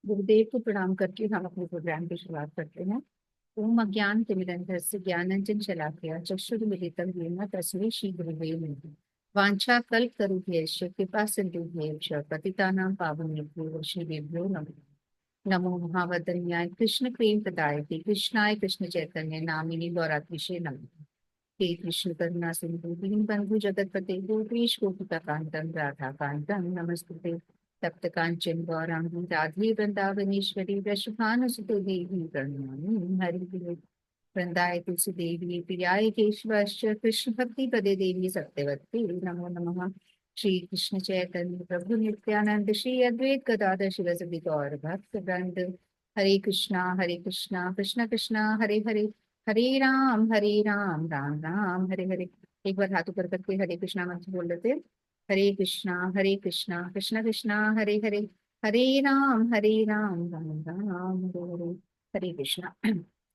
गुरुदेव को प्रणाम करके हम अपने प्रोग्राम की शुरुआत करते हैं। ओम अज्ञान तिमिरंधस्य ज्ञानांजन शलाकया चक्षुरुमिलितं येन तस्मै श्री गुरुवे नमः। वाञ्छा कल्पतरुभ्यश्च कृपा सिन्धुभ्यश्च पतितानां पावनेभ्यो वैष्णवेभ्यो नमः। नमो महावदन्याय कृष्ण प्रेम प्रदायते कृष्णाय कृष्ण चैतन्य नामिने गौरात्रिषे नमः। हे कृष्ण करुणा सिंधु दीन बंधु जगतपते गोपेश गोपिकांतं राधा कांतं नमस्ते। तप्त कांचन गौरांगी राधे वृंदावनेश्वरी वृषभानुसुते देवी प्रणमामि हरि। वृंदाय तुलसी देवी प्रियाय केशवश्च कृष्ण भक्ति पदे देवी सत्यवती नमो नमः। श्री कृष्ण चैतन्य प्रभु नित्यानंद श्री अद्वैत गदाधर शिवसदि गौर भक्त वृंद। हरे कृष्णा कृष्ण कृष्णा हरे हरे, हरे राम राम राम हरे हरे। एक बार हाथ ऊपर करके हरे कृष्णा मंत्र बोल लेते हैं। हरे कृष्णा कृष्ण कृष्णा हरे हरे, हरे राम राम राम हरे हरे। हरे कृष्णा।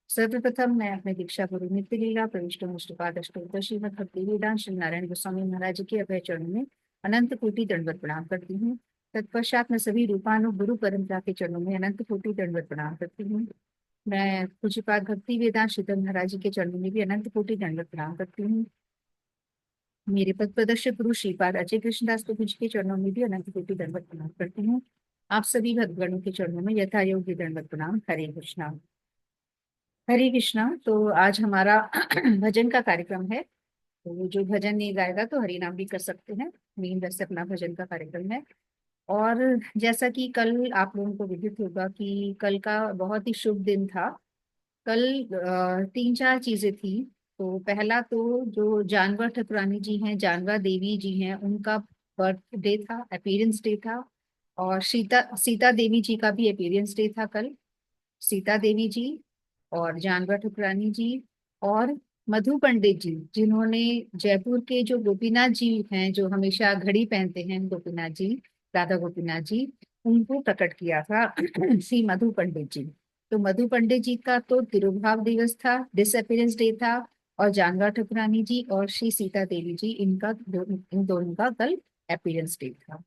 सर्वप्रथम मैं अपने दीक्षा गुरु नित्य लीला प्रविष्ट मुष्टपाद अष्टोत्तर श्रीमद भक्ति वेदांत श्री नारायण गोस्वामी महाराज जी के अभय चरणों में अनंत कोटि दंडवत प्रणाम करती हूँ। तत्पश्चात मैं सभी रूपानु गुरु परंपरा के चरणों में अनंत कोटि दंडवत प्रणाम करती हूँ। मैं पूज्यपाद भक्ति वेदांत श्रीधर महाराज जी के चरणों में भी अनंत कोटि दंडवत प्रणाम करती हूँ। मेरे पद प्रदर्शक गुरु श्रीपाद अजय कृष्णदास प्रभु जी के चरणों में भी अनंत कोटि दंडवत प्रणाम करती हूँ। आप सभी भक्तगणों के चरणों में यथा योग्य दंडवत प्रणाम। हरे कृष्णा। हरे कृष्णा। तो आज हमारा भजन का कार्यक्रम है। तो जो भजन नहीं गाएगा तो हरि नाम भी कर सकते हैं। मेन वैसे अपना भजन का कार्यक्रम है। और जैसा कि कल आप लोगों को विदित होगा कि कल का बहुत ही शुभ दिन था। कल तीन चार चीजें थी। तो पहला तो जो जानवर ठाकुरानी जी हैं, जानवर देवी जी हैं, उनका बर्थडे था, अपीयरेंस डे था। और सीता सीता देवी जी का भी अपीयरेंस डे था कल। सीता देवी जी और जानवर ठाकुरानी जी और मधु पंडित जी, जिन्होंने जयपुर के जो गोपीनाथ जी हैं, जो हमेशा घड़ी पहनते हैं, गोपीनाथ जी, राधा गोपीनाथ जी, उनको प्रकट किया था श्री मधु पंडित जी। तो मधु पंडित जी का तो तिरुभाव दिवस था, डिसअपीयरेंस डे था। और जानवर ठाकुरानी जी और श्री सीता देवी जी, इन दोनों का कल अपीयरेंस डे था।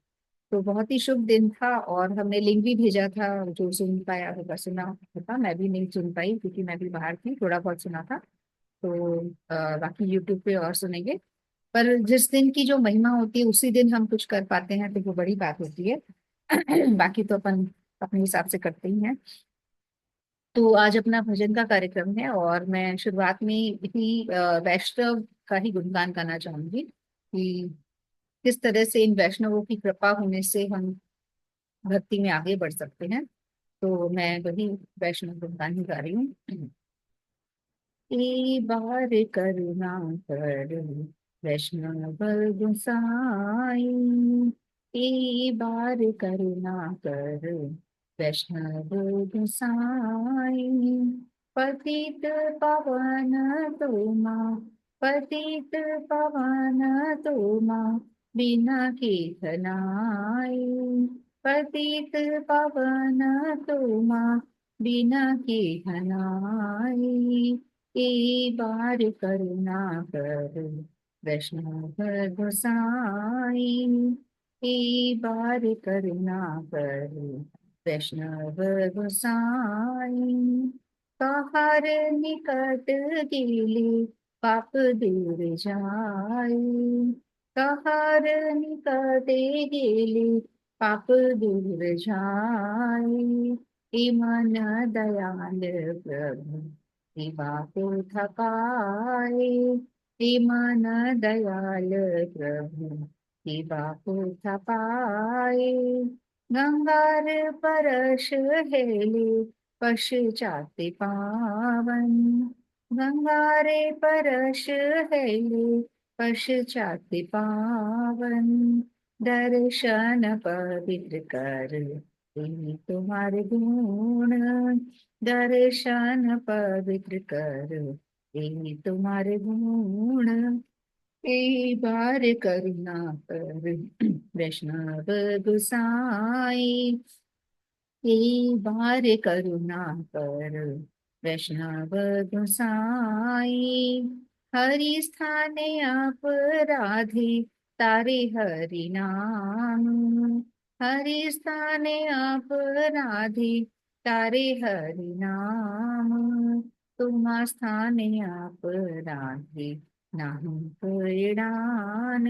तो बहुत ही शुभ दिन था। और हमने लिंक भी भेजा था, जो सुन पाया होगा सुना होगा। मैं भी नहीं सुन पाई क्योंकि मैं भी बाहर थी, थोड़ा बहुत सुना था। तो बाकी यूट्यूब पे और सुनेंगे। पर जिस दिन की जो महिमा होती है उसी दिन हम कुछ कर पाते हैं तो वो बड़ी बात होती है। बाकी तो अपन अपने हिसाब से करते ही हैं। तो आज अपना भजन का कार्यक्रम है और मैं शुरुआत में ही वैष्णव का ही गुणगान गाना चाहूंगी कि किस तरह से इन वैष्णवों की कृपा होने से हम भक्ति में आगे बढ़ सकते हैं। तो मैं वही वैष्णव गुणगान ही गा रही हूँ। बार करुणा कर वैष्णव गोसाई, बार करुणा कर वैष्णव गोसाई। पतित पावन तुमा, पतित पावन तुमा, बिना के घनाई। पतित पावन तुमा, बिना के घनाई। बार करुणा कर वैष्णव गोसाई, बार करुणा कर वैष्णव गोसाई। कहार निकट गेले पाप दूर जाई, कहार निकट गेले पाप दूर जाई। मन दयाल प्रभु सेवा को थकाए, हे मन दयाल प्रभु सेवा को थकाए। गंगार परश हेले पश्चात पावन, गंगारे परश हेले पश्चात पावन। दर्शन पवित्र कर हे तुम्हारे गुण, दर्शन पवित्र कर हे तुम्हारे गुण। बार करुणा कर वैष्णव गोसाई, बार करुणा कर वैष्णव गोसाई। हरि स्थाने अपराधे तारे हरि नाम, हरि स्थाने अपराधी तारे हरि नाम। तुम्हा स्थाने अपराधी नाही परिणान।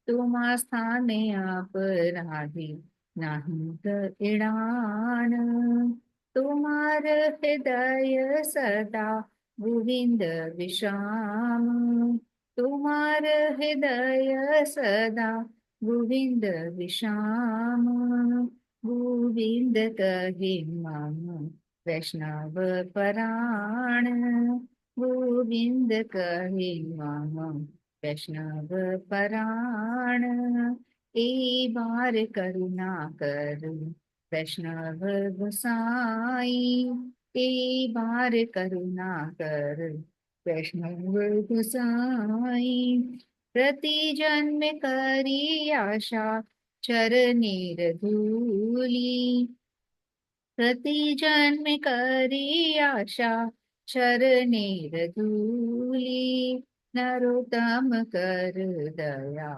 तुम्हा स्थाने अपराधी नाही परिणान। तुम्हार हृदय सदा गोविंद विश्राम। तुम्हार हृदय सदा गोविंद विश्राम। गोविंद कहे मम वैष्णव पराण। गोविंद कहे मम वैष्णव पराण। एक बार करुणा कर वैष्णव गोसाई। एक बार करुणा कर वैष्णव गोसाई। प्रति जन्म करी आशा चरणेर धूली। प्रति जन्म करी आशा चरणेर धूली। नरोत्तम कर दया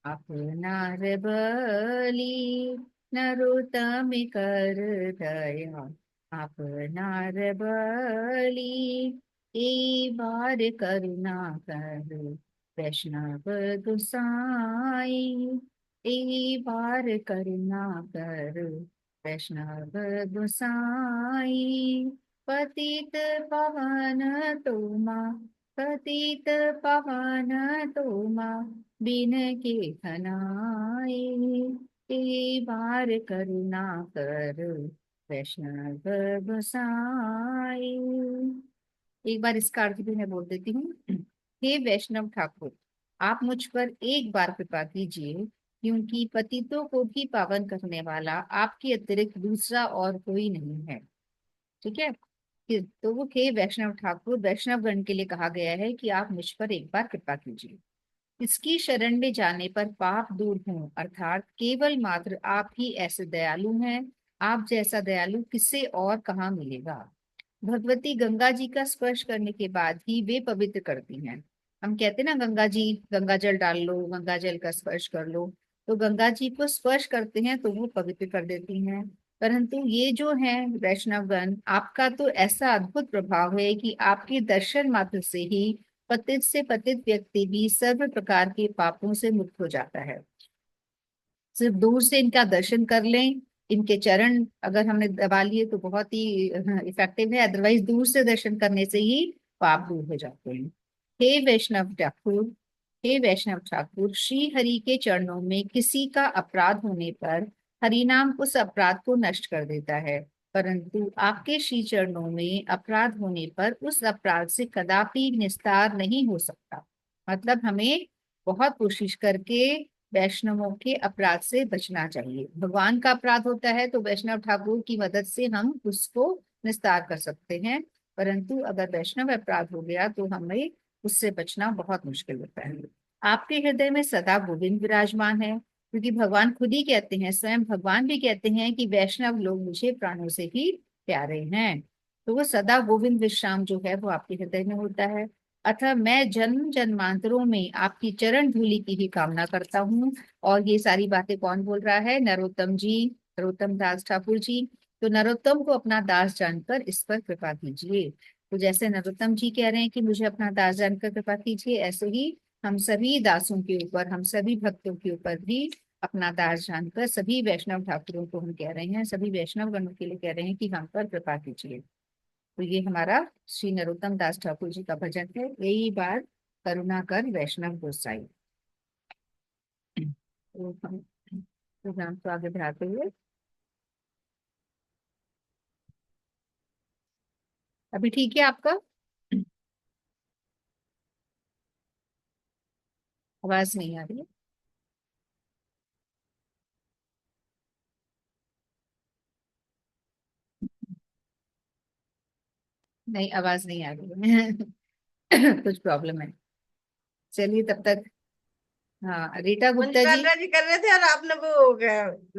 आपनार बली। नरोत्तम कर दया आपनार बली। एक बार करुणा कर वैष्णव गोसाई। एक बार करुणा कर वैष्णव गोसाई। पतित पावन तोमा पतित पावन तोमा बिन के खनाई। एक बार करुणा कर वैष्णव गोसाई। एक बार इसका अर्थ भी मैं बोल देती हूँ। हे वैष्णव ठाकुर, आप मुझ पर एक बार कृपा कीजिए, क्योंकि पतितों को भी पावन करने वाला आपके अतिरिक्त दूसरा और कोई नहीं है। ठीक है। तो वो हे वैष्णव ठाकुर, वैष्णव गण के लिए कहा गया है कि आप मुझ पर एक बार कृपा कीजिए। इसकी शरण में जाने पर पाप दूर हों, अर्थात केवल मात्र आप ही ऐसे दयालु हैं। आप जैसा दयालु किसे और कहाँ मिलेगा। भगवती गंगा जी का स्पर्श करने के बाद ही वे पवित्र करती हैं। हम कहते हैं ना, गंगा जी, गंगा जल डाल लो, गंगा जल का स्पर्श कर लो। तो गंगा जी को स्पर्श करते हैं तो वो पवित्र कर देती हैं। परंतु ये जो है वैष्णवगण, आपका तो ऐसा अद्भुत प्रभाव है कि आपके दर्शन मात्र से ही पतित से पतित व्यक्ति भी सर्व प्रकार के पापों से मुक्त हो जाता है। सिर्फ दूर से इनका दर्शन कर लें, इनके चरण अगर हमने दबा लिए तो बहुत ही इफेक्टिव है। अदरवाइज दूर से दर्शन करने से ही पाप दूर हो जाते हैं। हे वैष्णव ठाकुर, हे वैष्णव ठाकुर, श्री हरि के चरणों में किसी का अपराध होने पर हरि नाम उस अपराध को नष्ट कर देता है, परंतु आपके श्री चरणों में अपराध होने पर उस अपराध से कदापि निस्तार नहीं हो सकता। मतलब हमें बहुत कोशिश करके वैष्णवों के अपराध से बचना चाहिए। भगवान का अपराध होता है तो वैष्णव ठाकुर की मदद से हम उसको निस्तार कर सकते हैं, परंतु अगर वैष्णव अपराध हो गया तो हमें उससे बचना बहुत मुश्किल होता है। आपके हृदय में सदा गोविंद विराजमान है, क्योंकि भगवान खुद ही कहते हैं, स्वयं भगवान भी कहते हैं कि वैष्णव लोग मुझे प्राणों से भी प्यारे हैं। तो वो सदा गोविंद विश्राम जो है वो आपके हृदय में होता है। अतः मैं जन्म जन्मांतरों में आपकी चरण धूलि की ही कामना करता हूँ। और ये सारी बातें कौन बोल रहा है? नरोत्तम जी, नरोत्तम दास ठाकुर जी। तो नरोत्तम को अपना दास जानकर इस पर कृपा कीजिए। तो जैसे नरोत्तम जी कह रहे हैं कि मुझे अपना दास जानकर कृपा कीजिए, ऐसे ही हम सभी दासों के ऊपर, हम सभी भक्तों के ऊपर भी अपना दास जानकर सभी वैष्णव ठाकुरों को हम कह रहे हैं, सभी वैष्णव गणों के लिए कह रहे हैं कि हम पर कृपा कीजिए। तो ये हमारा श्री नरोत्तम दास ठाकुर जी का भजन है, यही बार करुणा कर वैष्णव गोसाई। तो हम प्रोग्राम को आगे बढ़ाते हुए, अभी ठीक है आपका? आवाज नहीं आ रही है? नहीं, आवाज नहीं आ रही है। कुछ प्रॉब्लम है। चलिए तब तक। हाँ, रीटा गुप्ता जी। मंजुनाथा जी कर रहे थे और आपने वो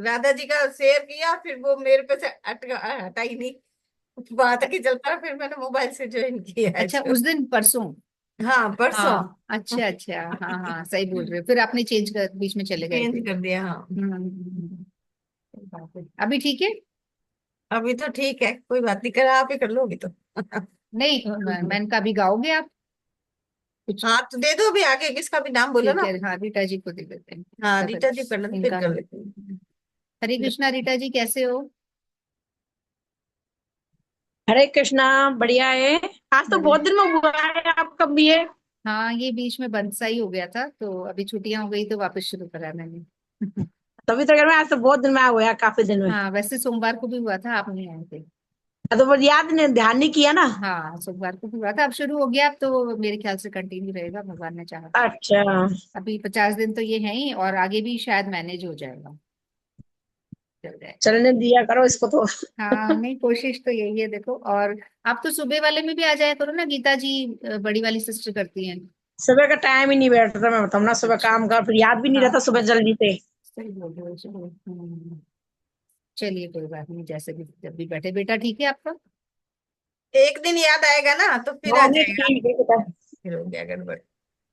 राधा जी का शेयर किया, फिर वो मेरे पे से हटा ही नहीं, बात की चलता रहा, फिर मैंने मोबाइल से ज्वाइन किया है अच्छा, जो। उस दिन परसों। हाँ, परसों। हाँ, अच्छा अच्छा, हाँ हाँ, सही बोल रहे हो, फिर आपने चेंज कर बीच में चले गए थे। चेंज कर दिया, हाँ। हम्म। अभी ठीक है? अभी तो ठीक है, कोई बात नहीं, कर आप ही कर लो अभी तो। नहीं, मैंने कहा अभी गाओगे आप कुछ? हाँ तो दे दो, अभी आगे किसका भी नाम बोलो ठीक ना। है, हाँ रीटा जी को दे देते हैं। हाँ तो फिर रीटा जी कर लो, फिर इनका कर लेते हैं। हरे कृष्णा। रीटा जी कैसे हो? हरे कृष्णा। बढ़िया है। आज तो बड़े। बहुत दिन में हुआ है, आप कब भी है? हाँ, ये बीच में बंद सा ही हो गया था, तो अभी छुट्टियां हो गई तो वापस शुरू करा मैंने। तभी तो कह रहा, आज तो बहुत दिन में हुआ है, काफी दिन में। हाँ, वैसे सोमवार को भी हुआ था, आप नहीं आए थे। तो वो याद नहीं, ध्यान नहीं किया ना। हाँ, सोमवार को भी हुआ था, अब शुरू हो गया, अब तो मेरे ख्याल से कंटिन्यू रहेगा, भगवान ने चाहा तो। अच्छा। अभी 50 दिन तो ये है ही, और आगे भी शायद मैनेज हो जाएगा, चल जाएगा। चलने दिया करो इसको तो। हाँ, नहीं कोशिश तो यही है देखो। और आप तो सुबह वाले में भी आ जाया करो ना, गीता जी बड़ी वाली सिस्टर करती हैं। सुबह का टाइम ही नहीं बैठता, मैं बताऊँ ना, सुबह अच्छा। काम का फिर याद भी नहीं हाँ, रहता सुबह जल्दी से। सही बोल रहे हो, चलो। चलिए कोई बात नहीं, जैसे भी जब भी बैठे। बेटा ठीक है आपका? एक दिन याद आएगा ना तो फिर आ हाँ नहीं जाएगा। ठीक है बेटा। फिर हो गया गड़बड़।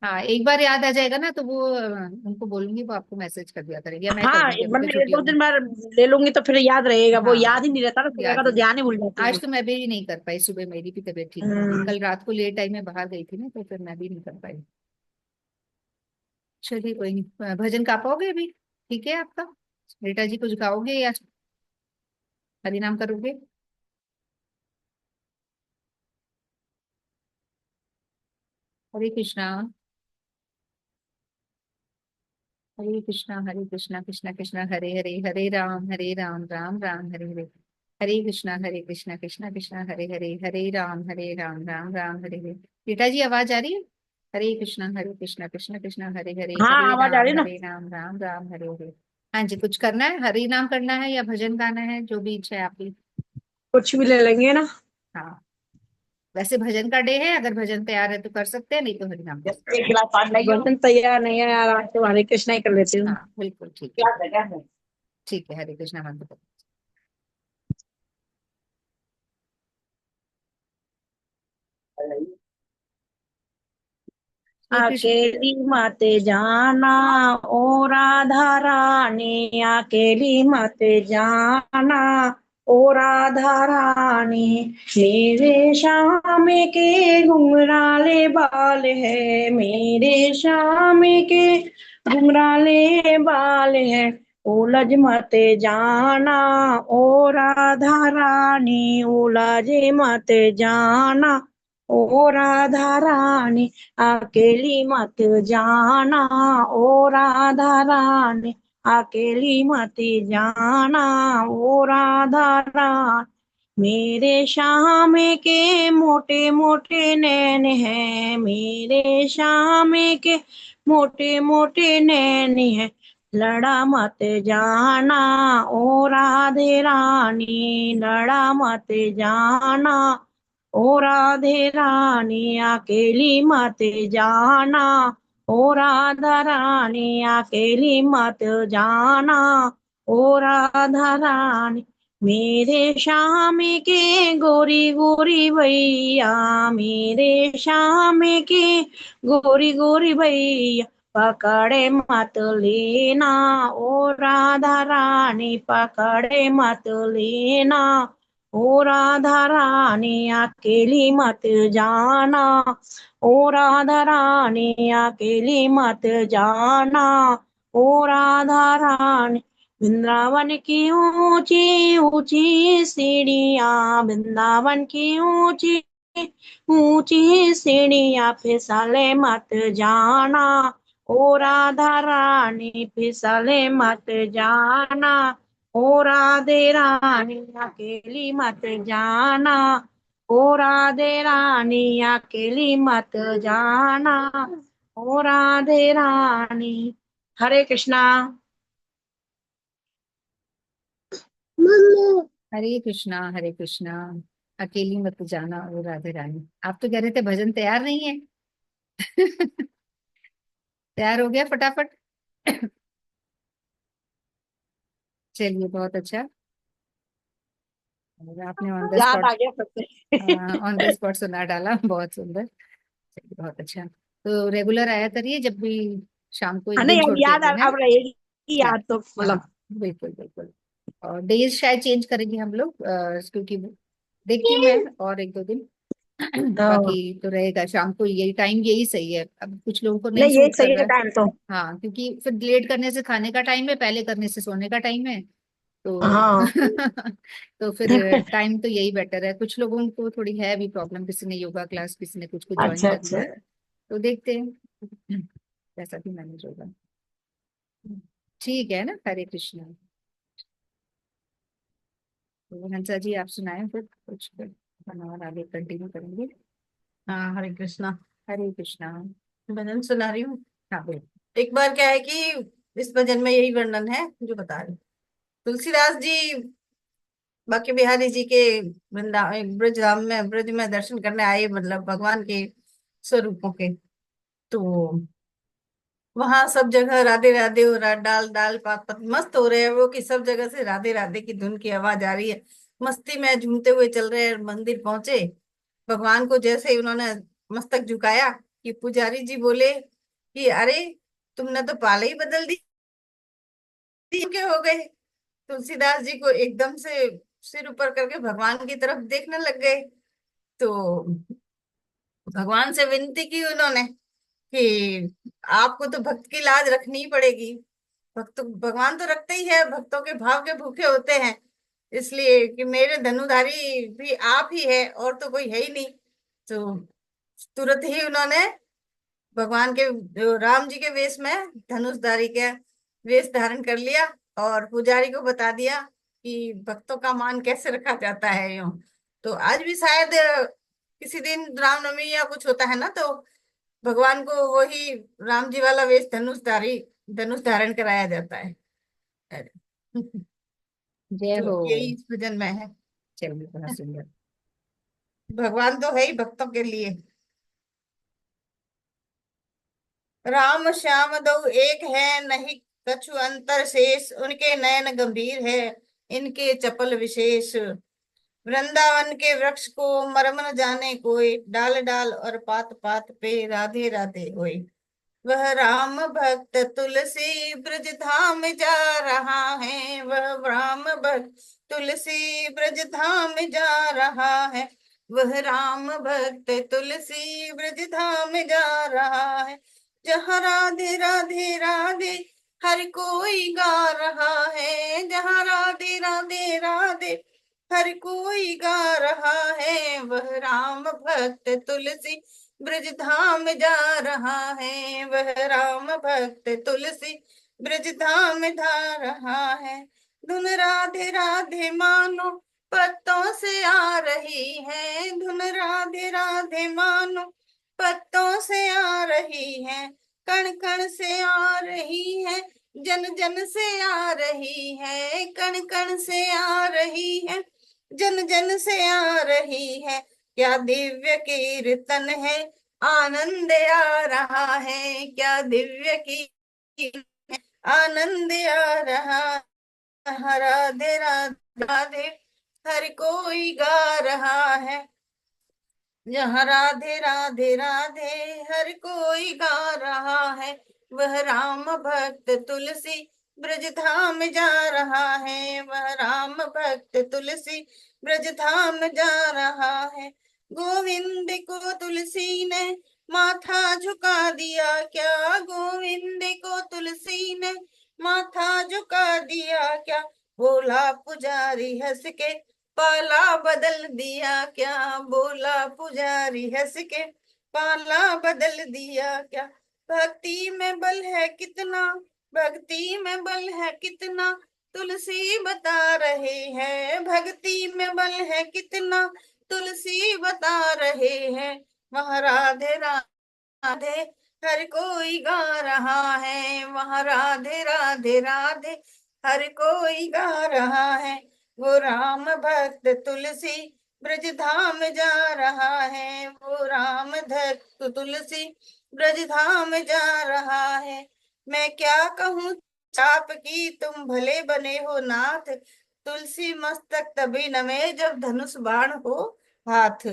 हाँ, एक बार याद आ जाएगा ना तो वो उनको बोलूंगी, वो आपको मैसेज कर दिया करेंगे, या मैं कर हाँ दूंगी अभी तो मतलब एक दो छुट्टियों में। दिन बाद ले लूंगी तो फिर याद रहेगा, वो हाँ, याद ही नहीं रहता ना, सुबह का याद तो ही नहीं। ध्यान ही भूल जाती आज हूँ। तो मैं भी नहीं कर पाई, सुबह मेरी भी तबीयत ठीक नहीं थी, हम्म। कल रात को लेट टाइम में बाहर गई थी ना, तो फिर मैं भी नहीं कर पाई। चलिए कोई नहीं, भजन गा पाओगे अभी? ठीक है आपका? बेटा जी कुछ गाओगे या हरि नाम करोगे? हरे कृष्णा। हरे कृष्णा, हरे कृष्णा, कृष्णा कृष्णा हरे हरे, हरे राम राम राम हरे हरे। हरे कृष्णा, हरे कृष्णा, कृष्णा कृष्णा हरे हरे, हरे राम राम राम हरे हरे। बेटा जी आवाज आ रही है? हरे कृष्णा, हरे कृष्णा, कृष्णा कृष्णा हरे हरे, हाँ आवाज आ रही ना। हरे राम राम राम हरे हरे। हाँ जी, कुछ करना है, हरि नाम करना है या भजन गाना है, जो भी इच्छा है आपकी। कुछ भी ले लेंगे ना। हाँ, वैसे भजन का डे है, अगर भजन तैयार है तो कर सकते हैं, नहीं तो हरि नाम कर सकते एक गिलास पानी लाइए, बर्तन तैयार नहीं है यार, आज तो हरे कृष्णा ही कर लेती हैं। हूँ। हाँ बिल्कुल ठीक है। क्या क्या है? ठीक है, हरे कृष्णा मंत्र। श्री कृष्ण। अकेली मत जाना ओ राधा रानी, अकेली मत जाना ओ राधा रानी। मेरे श्याम के घुंघराले बाल है, मेरे श्याम के घुंघराले बाल है। उलझ मत जाना ओ राधा रानी, उलझ मत जाना ओ राधा रानी। अकेली मत जाना ओ राधा रानी, अकेली मत जाना ओ राधा रानी। मेरे श्याम के मोटे मोटे नैन हैं, मेरे श्याम के मोटे मोटे नैन हैं। लड़ा मत जाना ओ राधे रानी, लड़ा मत जाना ओ राधे रानी। अकेली मत जाना ओ राधा रानी, अकेली मत जाना ओ राधा रानी। मेरे श्याम के गोरी गोरी भैया, मेरे श्याम के गोरी गोरी भैया। पकड़े मत लेना ओ राधा रानी, पकड़े मत लेना ओ राधा रानी। अकेली मत जाना ओ राधा रानी, अकेली मत जाना ओ राधा रानी। वृंदावन की ऊंची ऊंची सीढ़ियाँ, वृंदावन की ऊंची ऊंची सीढ़ियाँ। फिसले मत जाना ओ राधा रानी, फिसले मत जाना ओ राधे रानी। अकेली मत जाना ओ राधे रानी, अकेली मत जाना ओ राधे रानी। हरे कृष्णा। हरे कृष्णा, हरे कृष्णा। अकेली मत जाना ओ राधे रानी। आप तो कह रहे थे भजन तैयार नहीं है। तैयार हो गया फटाफट। चलिए बहुत अच्छा। और आपने ऑन द याद स्पॉट, आ गया सबसे। ऑन द स्पॉट सुना डाला, बहुत सुंदर। चलिए बहुत अच्छा। तो रेगुलर आया करिए, जब भी शाम को एक हाँ दिन नहीं अब छोड़ के एक याद दिन है। अब रहेगी याद। याद तो हाँ मतलब। बिल्कुल बिल्कुल। और डेज शायद चेंज करेंगे हम लोग, क्योंकि देखती हूँ मैं और एक दो दिन। हाँ, बाकी तो रहेगा शाम को, यही टाइम यही सही है। अब कुछ लोगों को नहीं नहीं यही सूट कर सही रहा है है। टाइम तो। हाँ, क्योंकि फिर लेट करने से खाने का टाइम है, पहले करने से सोने का टाइम है। तो हाँ। तो फिर टाइम तो यही बेटर है। कुछ लोगों को थोड़ी है भी प्रॉब्लम, किसी ने योगा क्लास, किसी ने कुछ कुछ ज्वाइन अच्छा करना अच्छा। है। तो देखते हैं कैसा भी मैनेज होगा। ठीक है ना, हरे कृष्णा। तो हंसा जी आप सुनाए फिर कुछ, फिर और आगे कंटिन्यू करेंगे। हाँ, हरे कृष्णा। हरे कृष्णा। भजन सुना रही हूँ। हाँ बिल्कुल। एक बार क्या है कि इस भजन में यही वर्णन है जो बता रही हूँ। तुलसीदास जी बांके बिहारी जी के वृंदावन ब्रज धाम में, ब्रज में दर्शन करने आए, मतलब भगवान के स्वरूपों के। तो वहां सब जगह राधे राधे हो रहा, डाल डाल पात पात मस्त हो रहे हैं वो, कि सब जगह से राधे राधे की धुन की आवाज आ रही है। मस्ती में झूमते हुए चल रहे हैं। मंदिर पहुंचे, भगवान को जैसे ही उन्होंने मस्तक झुकाया कि पुजारी जी बोले कि अरे, तुमने तो पाले ही बदल दी, के हो गए। तुलसीदास जी को एकदम से सिर ऊपर करके भगवान की तरफ देखने लग गए। तो भगवान से विनती की उन्होंने कि आपको तो भक्त की लाज रखनी ही पड़ेगी। भक्त भगवान तो रखते ही है, भक्तों के भाव के भूखे होते हैं। इसलिए कि मेरे धनुधारी भी आप ही है, और तो कोई है ही नहीं। तो तुरंत ही उन्होंने भगवान के, जो राम जी के वेश में, धनुषधारी के वेश धारण कर लिया, और पुजारी को बता दिया कि भक्तों का मान कैसे रखा जाता है यूं। तो आज भी शायद किसी दिन रामनवमी या कुछ होता है ना, तो भगवान को वही राम जी वाला वेश, धनुष धारण कराया जाता है। जय तो हो। यही इस भजन में है। चलिए, बड़ा सुंदर। भगवान तो है ही भक्तों के लिए। राम श्याम दो एक है, नहीं कछु अंतर शेष, उनके नयन गंभीर है, इनके चपल विशेष। वृंदावन के वृक्ष को मर्म न जाने कोई, डाल डाल और पात पात पे राधे राधे होय। वह राम भक्त तुलसी ब्रज धाम जा रहा है, वह राम भक्त तुलसी ब्रज धाम जा रहा है, वह राम भक्त तुलसी ब्रज धाम जा रहा है। जहाँ राधे राधे राधे हर कोई गा रहा है, जहाँ राधे राधे राधे हर कोई गा रहा है, वह राम भक्त तुलसी ब्रज धाम जा रहा है, वह राम भक्त तुलसी ब्रज धाम जा रहा है। धुन राधे राधे मानो पत्तों से आ रही है, धुन राधे राधे मानो पत्तों से आ रही है, कण कण से आ रही है, जन जन से आ रही है, कण कण से आ रही है, जन जन से आ रही है। क्या दिव्य कीर्तन है, आनंद आ रहा है, क्या दिव्य कीर्तन है, आनंद आ रहा है। राधे राधे राधे हर कोई गा रहा है, जहाँ राधे राधे राधे हर कोई गा रहा है, वह राम भक्त तुलसी ब्रज धाम जा रहा है, वह राम भक्त तुलसी ब्रज धाम जा रहा है। गोविंद को तुलसी ने माथा झुका दिया क्या, गोविंद को तुलसी ने माथा झुका दिया क्या, बोला पुजारी हंस के पाला बदल दिया क्या, बोला पुजारी हंस के पाला बदल दिया क्या। भक्ति में बल है कितना, भक्ति में बल है कितना, तुलसी बता रहे हैं, भक्ति में बल है कितना, तुलसी बता रहे हैं। वहाँ राधे राधे हर कोई गा रहा है, वहाँ राधे राधे राधे हर कोई गा रहा है। वो राम भक्त तुलसी ब्रज धाम जा रहा है, वो राम भक्त तुलसी ब्रज धाम जा रहा है। मैं क्या कहूँ चाप की, तुम भले बने हो नाथ, तुलसी मस्तक तभी नमे जब धनुष बाण हो हाथ।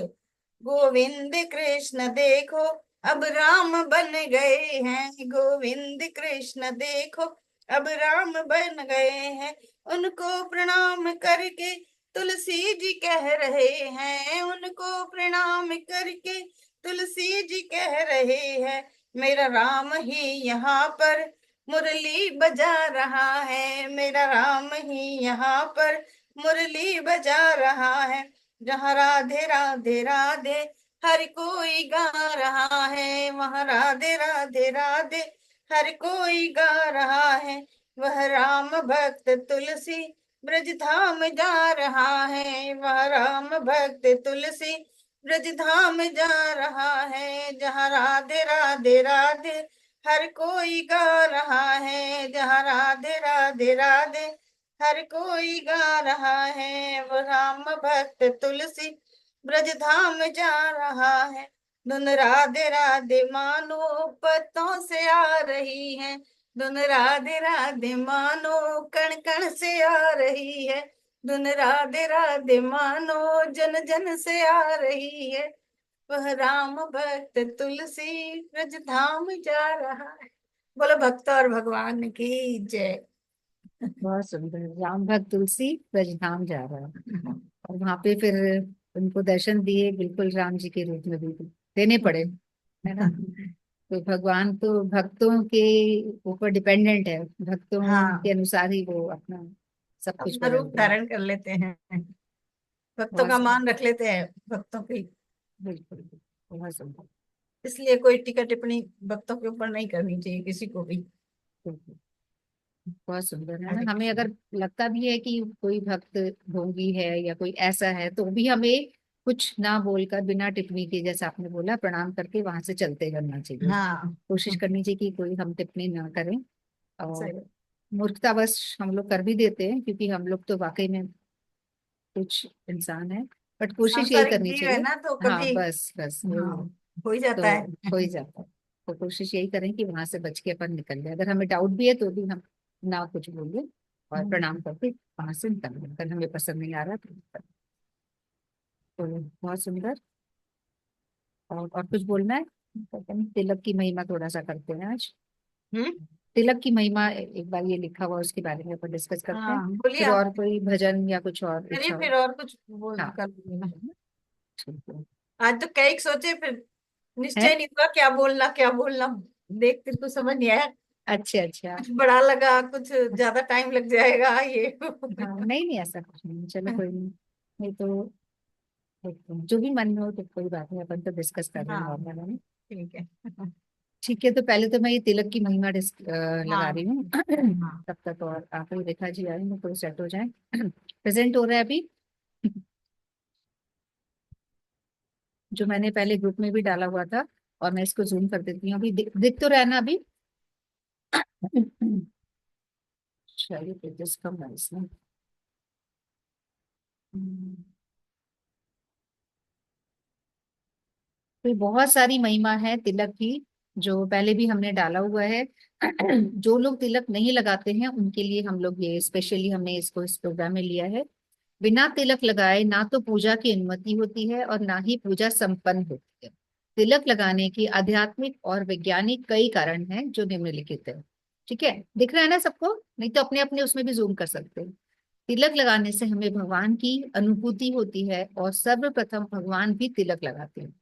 गोविंद कृष्ण देखो अब राम बन गए हैं, गोविंद कृष्ण देखो अब राम बन गए हैं, उनको प्रणाम करके तुलसी जी कह रहे हैं, उनको प्रणाम करके तुलसी जी कह रहे हैं, मेरा राम ही यहाँ पर मुरली बजा रहा है, मेरा राम ही यहाँ पर मुरली बजा रहा है, जहाँ राधे राधे राधे हर कोई गा रहा है, वहाँ राधे राधे राधे हर कोई गा रहा है, वह राम भक्त तुलसी ब्रज धाम जा रहा है, वह राम भक्त तुलसी ब्रज धाम जा रहा है, जहाँ राधे राधे राधे हर कोई गा रहा है, जहाँ राधे राधे राधे हर कोई गा रहा है, वो राम भक्त तुलसी ब्रज धाम जा रहा है, धुन राधे राधे मानो पत्तों से आ रही है, धुन राधे राधे मानो कण कण से आ रही है, धुन राधे राधे मानो जन जन से आ रही है, वह राम भक्त तुलसी ब्रज धाम जा रहा है। बोलो भक्त और भगवान की जय। बहुत सुंदर। राम भक्त तुलसी ब्रजधाम जा रहा है, और वहां पे फिर उनको दर्शन दिए, बिल्कुल राम जी के रूप में भी देने पड़े, है ना। तो भगवान तो भक्तों के ऊपर डिपेंडेंट है, भक्तों के हाँ, अनुसार ही वो अपना सब कुछ अपना रूप बदलते हैं। धारण कर लेते हैं, भक्तों बहुत का सुंदर। मान रख लेते हैं भक्तों की, बिल्कुल बिल्कुल, बहुत सुंदर। इसलिए कोई टीका टिप्पणी भक्तों के ऊपर नहीं करनी चाहिए किसी को भी। बिल्कुल, बहुत सुंदर है हरे ना। हमें कृष्ण। अगर लगता भी है कि कोई भक्त ढोंगी है या कोई ऐसा है, तो भी हमें कुछ ना बोलकर, बिना टिप्पणी के, जैसा आपने बोला, प्रणाम करके वहां से चलते करना चाहिए। हाँ, कोशिश करनी चाहिए कि कोई हम टिप्पणी ना करें। और सही। मूर्खतावश हम लोग कर भी देते हैं, क्योंकि हम लोग तो वाकई में कुछ इंसान है, बट कोशिश यही सांसारिक करनी जीव है चाहिए। ना, तो हाँ, कभी बस बस वही हाँ है। हो ही जाता तो है। हो ही जाता है। तो कोशिश यही करें कि वहां से बच के अपन निकल जाए। अगर हमें डाउट भी है तो भी हम ना कुछ बोले, और प्रणाम करके वहां से निकल जाए। अगर हमें पसंद नहीं आ रहा तो तो बहुत सुंदर। और कुछ बोलना है? कहते हैं तिलक की महिमा थोड़ा सा करते हैं आज। हम्म। तिलक की महिमा एक बार ये लिखा हुआ, उसके बारे में अपन डिस्कस करते हैं। हाँ, बोलिए फिर आप। और कोई भजन या कुछ और चलिए इच्छा हो? फिर और कुछ बोल हाँ, कर लूंगी मैं। ठीक है। आज तो कई सोचे, फिर है? निश्चय नहीं हुआ क्या बोलना क्या बोलना, देख फिर कुछ समझ नहीं आया, अच्छा अच्छा। कुछ बड़ा लगा, कुछ ज्यादा टाइम लग जाएगा ये। हाँ, नहीं नहीं, ऐसा कुछ नहीं, चलो कोई नहीं। नहीं तो देखते हैं। जो भी मन में हो तो कोई बात नहीं, अपन तो डिस्कस कर रहे हैं हाँ, नॉर्मल, है ना। ठीक है। ठीक है, तो पहले तो मैं ये तिलक की महिमा लगा हाँ रही हूँ। हाँ तब तक और आखिरी रेखा जी आए हैं तो सेट हो जाए। प्रेजेंट हो रहा है अभी, जो मैंने पहले ग्रुप में भी डाला हुआ था। और मैं इसको जूम कर देती हूँ, अभी दिख तो रहा है ना अभी। चलिए, तेजस कम है इसमें। तो बहुत सारी महिमा है तिलक की, जो पहले भी हमने डाला हुआ है। जो लोग तिलक नहीं लगाते हैं उनके लिए हम लोग ये स्पेशली हमने इसको इस प्रोग्राम में लिया है। बिना तिलक लगाए ना तो पूजा की अनुमति होती है और ना ही पूजा संपन्न होती है। तिलक लगाने के आध्यात्मिक और वैज्ञानिक कई कारण हैं जो निम्नलिखित है। ठीक है, दिख रहा है ना सबको? नहीं तो अपने अपने उसमें भी जूम कर सकते हैं। तिलक लगाने से हमें भगवान की अनुभूति होती है, और सर्वप्रथम भगवान भी तिलक लगाते हैं।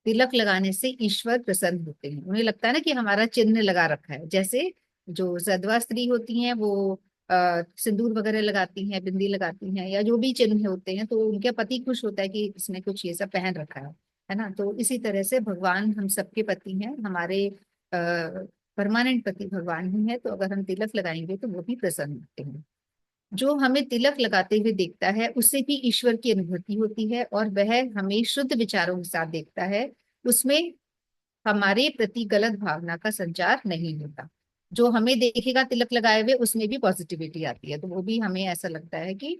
तिलक लगाने से ईश्वर प्रसन्न होते हैं। उन्हें लगता है ना कि हमारा चिन्ह लगा रखा है। जैसे जो सधवा स्त्री होती हैं वो सिंदूर वगैरह लगाती हैं, बिंदी लगाती हैं, या जो भी चिन्ह होते हैं, तो उनके पति खुश होता है कि इसने कुछ ये सब पहन रखा है ना। तो इसी तरह से भगवान हम सबके पति हैं, हमारे परमानेंट पति भगवान ही है। तो अगर हम तिलक लगाएंगे तो वो भी प्रसन्न होते हैं। जो हमें तिलक लगाते हुए देखता है उससे भी ईश्वर की अनुभूति होती है, और वह हमें शुद्ध विचारों के साथ देखता है। उसमें हमारे प्रति गलत भावना का संचार नहीं होता। जो हमें देखेगा तिलक लगाए हुए, उसमें भी पॉजिटिविटी आती है, तो वो भी हमें ऐसा लगता है कि,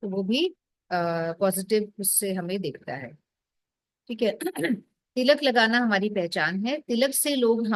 तो वो भी पॉजिटिव उससे हमें देखता है। ठीक है। तिलक लगाना हमारी पहचान है। तिलक से लोग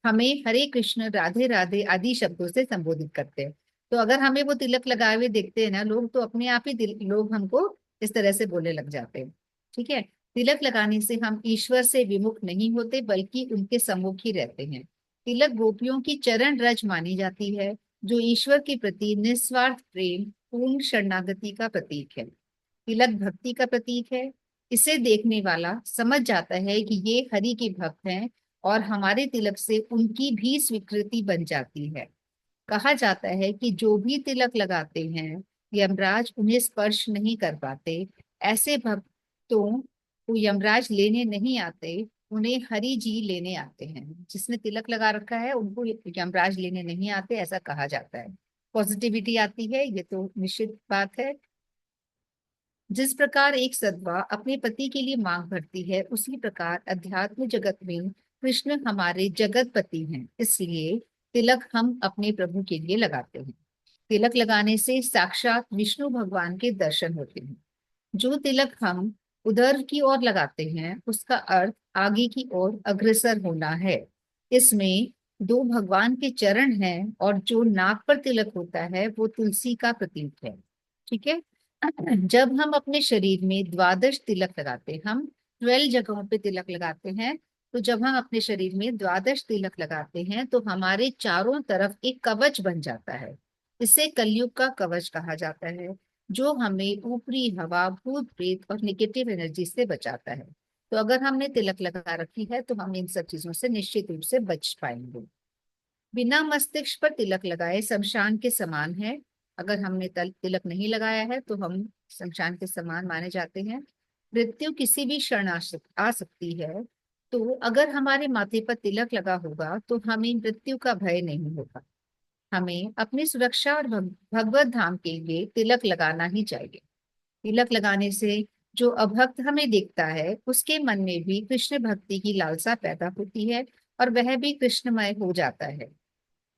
हमें हरे कृष्ण, राधे राधे आदि शब्दों से संबोधित करते हैं। तो अगर हमें वो तिलक लगाए हुए देखते हैं ना लोग, तो अपने आप ही लोग हमको इस तरह से बोलने लग जाते हैं। ठीक है। तिलक लगाने से हम ईश्वर से विमुख नहीं होते, बल्कि उनके सम्मुख ही रहते हैं। तिलक गोपियों की चरण रज मानी जाती है, जो ईश्वर के प्रति निस्वार्थ प्रेम, पूर्ण शरणागति का प्रतीक है। तिलक भक्ति का प्रतीक है। इसे देखने वाला समझ जाता है कि ये हरि के भक्त हैं और हमारे तिलक से उनकी भी स्वीकृति बन जाती है। कहा जाता है कि जो भी तिलक लगाते हैं, यमराज उन्हें स्पर्श नहीं कर पाते। ऐसे भक्तों को यमराज लेने नहीं आते, उन्हें हरि जी लेने आते हैं। जिसने तिलक लगा रखा है उनको यमराज लेने नहीं आते, ऐसा कहा जाता है। पॉजिटिविटी आती है, ये तो निश्चित बात है। जिस प्रकार एक सदवा अपने पति के लिए मांग भरती है, उसी प्रकार अध्यात्म जगत में कृष्ण हमारे जगत पति हैं। इसलिए तिलक हम अपने प्रभु के लिए लगाते हैं। तिलक लगाने से साक्षात विष्णु भगवान के दर्शन होते हैं। जो तिलक हम उदर की ओर लगाते हैं, उसका अर्थ आगे की ओर अग्रसर होना है। इसमें दो भगवान के चरण हैं और जो नाक पर तिलक होता है वो तुलसी का प्रतीक है। ठीक है। जब हम अपने शरीर में द्वादश तिलक लगाते हैं, हम 12 जगहों पे तिलक लगाते हैं, तो जब हम अपने शरीर में द्वादश तिलक लगाते हैं तो हमारे चारों तरफ एक कवच बन जाता है। इसे कलयुग का कवच कहा जाता है, जो हमें ऊपरी हवा, भूत प्रेत और नेगेटिव एनर्जी से बचाता है। तो अगर हमने तिलक लगा रखी है तो हम इन सब चीजों से निश्चित रूप से बच पाएंगे। बिना मस्तिष्क पर तिलक लगाए शमशान के समान है। अगर हमने तिलक नहीं लगाया है तो हम शमशान के समान माने जाते हैं। मृत्यु किसी भी क्षण आ सकती है, तो अगर हमारे माथे पर तिलक लगा होगा तो हमें मृत्यु का भय नहीं होगा। हमें अपनी सुरक्षा और भगवत धाम के लिए तिलक लगाना ही चाहिए। तिलक लगाने से जो अभक्त हमें देखता है, उसके मन में भी कृष्ण भक्ति की लालसा पैदा होती है और वह भी कृष्णमय हो जाता है।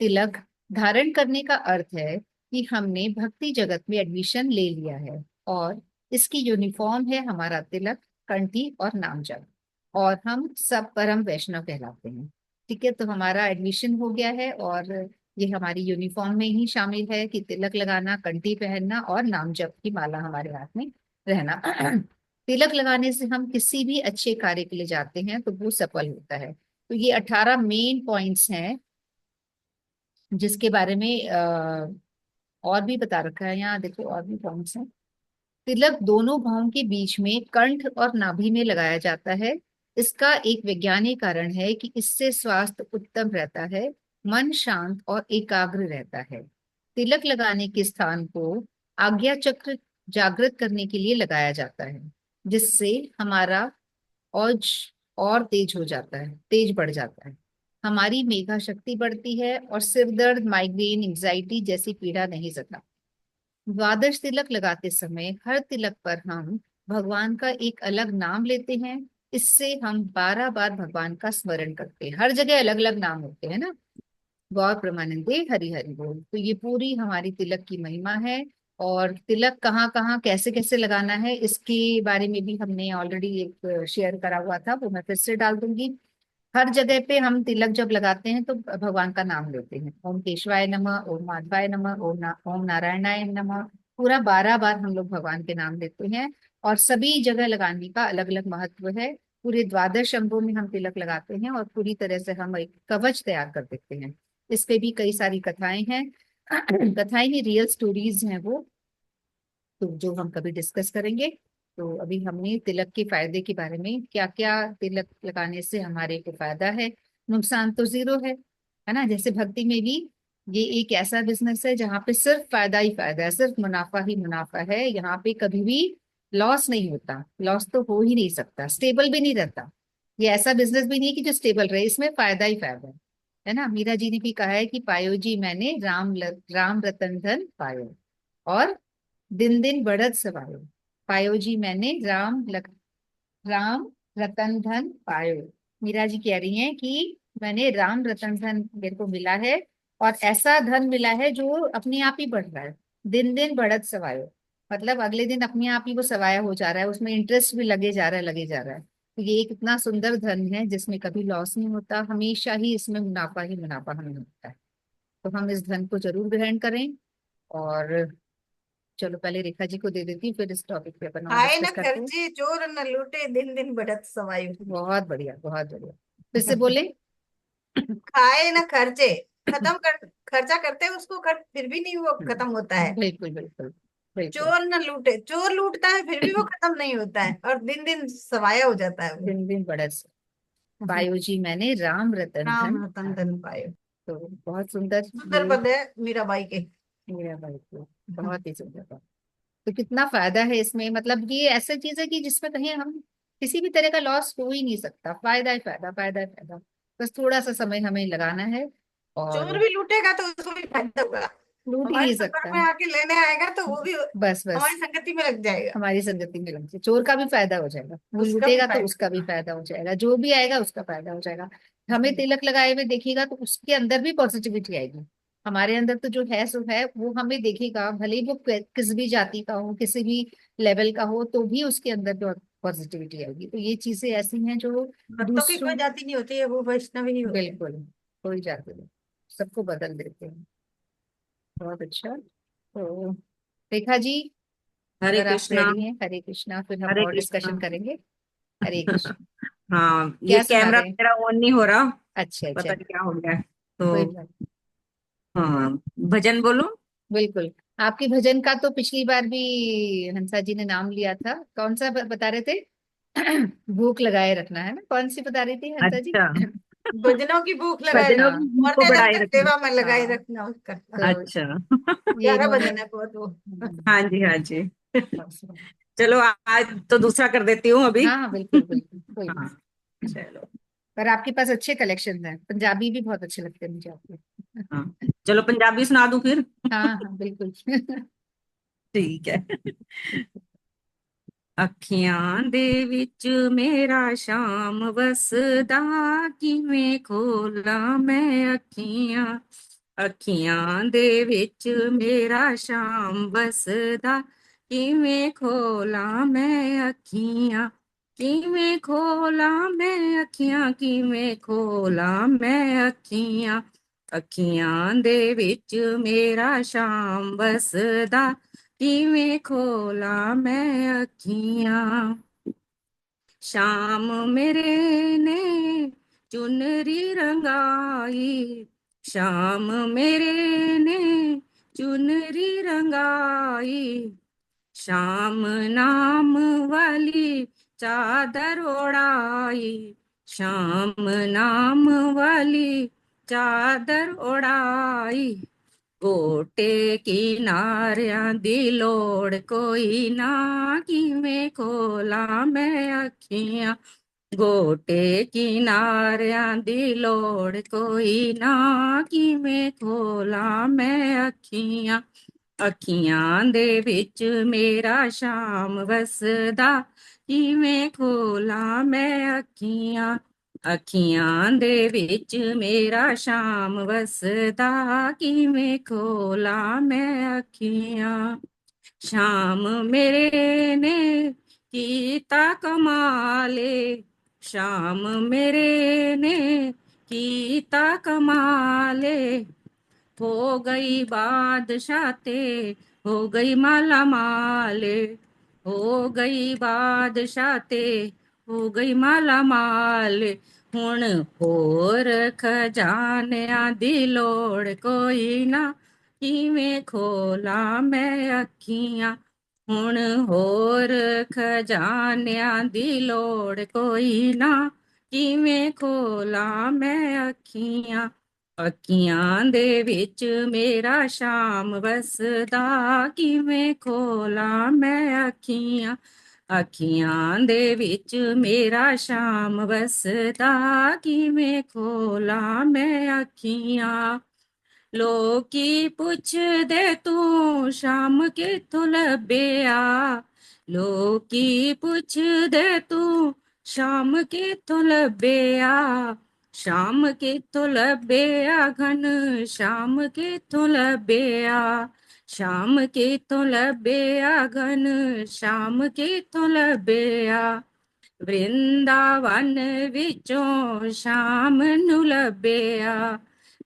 तिलक धारण करने का अर्थ है कि हमने भक्ति जगत में एडमिशन ले लिया है और इसकी यूनिफॉर्म है हमारा तिलक, कंठी और नाम जप, और हम सब परम वैष्णव कहलाते हैं। ठीक है, तो हमारा एडमिशन हो गया है और ये हमारी यूनिफॉर्म में ही शामिल है कि तिलक लगाना, कंठी पहनना और नाम जप की माला हमारे हाथ में रहना। तिलक लगाने से हम किसी भी अच्छे कार्य के लिए जाते हैं तो वो सफल होता है। तो ये 18 मेन पॉइंट्स हैं जिसके बारे में और भी बता रखा है। यहाँ देखो और भी पॉइंट्स हैं। तिलक दोनों भौं के बीच में कंठ और नाभि में लगाया जाता है। इसका एक वैज्ञानिक कारण है कि इससे स्वास्थ्य उत्तम रहता है, मन शांत और एकाग्र रहता है। तिलक लगाने के स्थान को आज्ञा चक्र जागृत करने के लिए लगाया जाता है, जिससे हमारा औज और तेज हो जाता है, तेज बढ़ जाता है। हमारी मेधा शक्ति बढ़ती है और सिर दर्द, माइग्रेन, एंजाइटी जैसी पीड़ा नहीं सता। द्वादश तिलक लगाते समय हर तिलक पर हम भगवान का एक अलग नाम लेते हैं। इससे हम 12 बार भगवान का स्मरण करते हैं। हर जगह अलग अलग नाम होते हैं ना, गौर प्रमानंदे हरि हरि बोल। तो ये पूरी हमारी तिलक की महिमा है। और तिलक कहाँ कहाँ कैसे कैसे लगाना है इसके बारे में भी हमने ऑलरेडी एक शेयर करा हुआ था, वो मैं फिर से डाल दूंगी। हर जगह पे हम तिलक जब लगाते हैं तो भगवान का नाम लेते हैं। ओम केशवाय नमः, ओम माधवाय नमः, ओम नारायणाय नमः। पूरा 12 बार हम लोग भगवान के नाम लेते हैं और सभी जगह लगाने का अलग अलग महत्व है। पूरे द्वादश अंगों में हम तिलक लगाते हैं और पूरी तरह से हम एक कवच तैयार कर देते हैं। इस पे भी कई सारी कथाएं हैं। कथाएं ही, रियल स्टोरीज हैं वो, तो जो हम कभी डिस्कस करेंगे। तो अभी हमने तिलक के फायदे के बारे में, क्या क्या तिलक लगाने से हमारे को फायदा है, नुकसान तो जीरो है ना। जैसे भक्ति में भी ये एक ऐसा बिजनेस है जहाँ पे सिर्फ फायदा ही फायदा है, सिर्फ मुनाफा ही मुनाफा है। यहाँ पे कभी भी लॉस नहीं होता, लॉस तो हो ही नहीं सकता, स्टेबल भी नहीं रहता। ये ऐसा बिजनेस भी नहीं है कि जो स्टेबल रहे, इसमें फायदा ही फायदा है ना। मीरा जी ने भी कहा है कि पायो जी मैंने राम रतन धन पायो, और दिन दिन बढ़त सवायो। पायो जी मैंने राम रतन धन पायो। मीरा जी कह रही हैं कि मैंने राम रतन धन मेरे को मिला है, और ऐसा धन मिला है जो अपने आप ही बढ़ रहा है। दिन दिन बढ़त सवायो, मतलब अगले दिन अपने आप ही वो सवाया हो जा रहा है, उसमें इंटरेस्ट भी लगे जा रहा है, लगे जा रहा है। तो ये एक इतना सुंदर धन है जिसमें कभी लॉस नहीं होता, हमेशा ही इसमें मुनाफा ही मुनाफा हमें होता है। तो हम इस धन को जरूर ग्रहण करें। और चलो पहले रेखा जी को दे देती हूँ, फिर इस टॉपिक पे अपन और आए न डिस्कस करते हैं। खर्चे चोर न लूटे दिन दिन बढ़त सवायु। बहुत बढ़िया, बहुत बढ़िया। फिर से बोले। खाए ना खर्चे, खर्चा करते हैं उसको, फिर भी नहीं वो खत्म होता है। बिल्कुल बिल्कुल बिल्कुल। चोर न लूटे, चोर लूटता है फिर भी वो खत्म नहीं होता है, और दिन दिन सवाया हो जाता है वो। दिन दिन बरस पायो जी मैंने राम रतन राम धन रतन पायो। धन पाए। तो बहुत सुंदर सुंदर ये पद है मीराबाई के। मेरा भाई को बहुत ही सुंदर बात। तो कितना फायदा है इसमें, मतलब ये ऐसा चीज है कि जिसमें कहीं हम किसी भी तरह का लॉस हो ही नहीं सकता, फायदा ही फायदा, फायदा ही फायदा। बस थोड़ा सा समय हमें लगाना है और चोर भी लूटेगा तो उसको भी फायदा होगा। लूट ही हमारे नहीं सफर सकता में है। आके लेने आएगा तो वो भी बस हमारी बस संगति में लग जाएगा। हमारी संगति में लग जाए, चोर का भी फायदा हो जाएगा, वो उसका भी लूटेगा तो फायदा। उसका भी फायदा हो जाएगा, जो भी आएगा उसका फायदा हो जाएगा। हमें तिलक लगाए हुए देखेगा तो उसके अंदर भी पॉजिटिविटी आएगी। हमारे अंदर तो जो है सो है, वो हमें देखेगा, भले ही वो किस भी जाति का हो, किसी भी लेवल का हो, तो भी उसके अंदर पॉजिटिविटी आएगी। तो ये चीजें ऐसी हैं जो भक्तों की दूसरों, कोई जाति नहीं होती है, वो वैष्णव ही होते हैं। बिल्कुल कोई जाति नहीं, सबको बदल देते हैं। बहुत अच्छा। तो रेखा जी, हरे अगर आप कृष्णा। रेडी हैं, हरे कृष्णा, फिर हम हरे और कृष्णा। डिस्कशन करेंगे। हरे कृष्ण। हाँ, ये क्या सुना कैमरा रहे हैं? मेरा ऑन नहीं हो रहा, अच्छा पता अच्छा। नहीं क्या हो गया है। कोई तो बात। हाँ, भजन बोलो। बिल्कुल। आपके भजन का तो पिछली बार भी हंसा जी ने नाम लिया था, कौन सा बता रहे थे? भूख लगाए रखना है ना, कौन सी बता रही थी हंसा जी? अच्छा, भजनों की भूख लगाए भजनों हाँ की धूप को मरते दम बढ़ाए तक रखना। सेवा में लगाए हाँ। रखना उसका। तो अच्छा। ये प्यारा इन्होंने भजन है बहुत वो। हाँ जी, हाँ जी। बहुत सुना। चलो, आज तो दूसरा कर देती हूँ अभी। हाँ हाँ बिल्कुल बिल्कुल, कोई हाँ, नहीं। चलो। पर आपके पास अच्छे कलेक्शन हैं, पंजाबी भी बहुत अच्छे लगते हैं मुझे आपके। हाँ, चलो पंजाबी सुना दूं फिर। हाँ हाँ बिल्कुल। ठीक है। ਅੱਖੀਆਂ ਦੇ ਵਿੱਚ ਮੇਰਾ ਸ਼ਾਮ ਵਸਦਾ, ਕਿਵੇਂ ਖੋਲਾਂ ਮੈਂ ਅੱਖੀਆਂ। ਅੱਖੀਆਂ ਦੇ ਵਿੱਚ ਮੇਰਾ ਸ਼ਾਮ ਵਸਦਾ, ਕਿਵੇਂ ਖੋਲਾਂ ਮੈਂ ਅੱਖੀਆਂ। ਕਿਵੇਂ ਖੋਲਾਂ ਮੈਂ ਅੱਖੀਆਂ, ਕਿਵੇਂ ਖੋਲਾਂ ਮੈਂ ਅੱਖੀਆਂ। ਅੱਖੀਆਂ ਦੇ ਵਿੱਚ ਮੇਰਾ ਸ਼ਾਮ ਵਸਦਾ, ਕਿਵੇਂ ਖੋਲਾਂ ਮੈਂ ਅੱਖੀਆਂ। ਸ਼ਾਮ ਮੇਰੇ ਨੇ ਚੁਨਰੀ ਰੰਗਾਈ, ਸ਼ਾਮ ਮੇਰੇ ਨੇ ਚੁਨਰੀ ਰੰਗਾਈ। ਸ਼ਾਮ ਨਾਮ ਵਾਲੀ ਚਾਦਰ ओढ़ाई, ਸ਼ਾਮ ਨਾਮ ਵਾਲੀ ਚਾਦਰ ओढ़ाई। ਗੋਟੇ ਕਿਨਾਰਿਆਂ ਦੀ ਲੋੜ ਕੋਈ ਨਾ, ਕਿਵੇਂ ਖੋਲਾਂ ਮੈਂ ਅੱਖੀਆਂ। ਗੋਟੇ ਕਿਨਾਰਿਆਂ ਦੀ ਲੋੜ ਕੋਈ ਨਾ, ਕਿਵੇਂ ਖੋਲਾਂ ਮੈਂ ਅੱਖੀਆਂ। ਅੱਖੀਆਂ ਦੇ ਵਿੱਚ ਮੇਰਾ ਸ਼ਾਮ ਵਸਦਾ, ਕਿਵੇਂ ਖੋਲਾਂ ਮੈਂ ਅੱਖੀਆਂ। ਅੱਖੀਆਂ ਦੇ ਵਿੱਚ ਮੇਰਾ ਸ਼ਾਮ ਵਸਦਾ, ਕਿਵੇਂ ਖੋਲਾਂ ਮੈਂ ਅੱਖੀਆਂ। ਸ਼ਾਮ ਮੇਰੇ ਨੇ ਕੀਤਾ ਕਮਾਲੇ, ਸ਼ਾਮ ਮੇਰੇ ਨੇ ਕੀਤਾ ਕਮਾਲੇ। हो गई बादशाहते, हो गई माला माले। हो गई बादशाहते, हो गई माला माले। हुण होर खजानियां दी लोड़ कोई ना, किवें खोला मैं अखियां। हुण होर खजानियां दी लोड़ कोई ना, किवें खोला मैं अखियां। ਅੱਖੀਆਂ ਦੇ ਵਿੱਚ ਮੇਰਾ ਸ਼ਾਮ ਵਸਦਾ, ਕਿਵੇਂ ਖੋਲਾਂ ਮੈਂ ਅੱਖੀਆਂ। ਅੱਖੀਆਂ ਦੇ ਵਿੱਚ ਮੇਰਾ ਸ਼ਾਮ ਵਸਦਾ, ਕਿਵੇਂ ਖੋਲਾਂ ਮੈਂ ਅੱਖੀਆਂ। ਲੋਕੀ ਪੁੱਛਦੇ ਤੂੰ ਸ਼ਾਮ ਕਿੱਥੋਂ ਲੱਭਿਆ। ਲੋਕੀ ਪੁੱਛਦੇ ਤੂੰ ਸ਼ਾਮ ਕਿੱਥੋਂ ਲੱਭਿਆ। ਸ਼ਾਮ ਕਿੱਥੋਂ ਲੱਭਿਆ ਘਨ, ਸ਼ਾਮ ਕਿੱਥੋਂ ਲੱਭਿਆ। ਸ਼ਾਮ ਕਿੱਥੋਂ ਲੱਭਿਆ ਘਨ, ਸ਼ਾਮ ਕਿੱਥੋਂ ਲੱਭਿਆ। ਵਰਿੰਦਾਵਨ ਵਿੱਚੋਂ ਸ਼ਾਮ ਨੂੰ ਲੱਭਿਆ।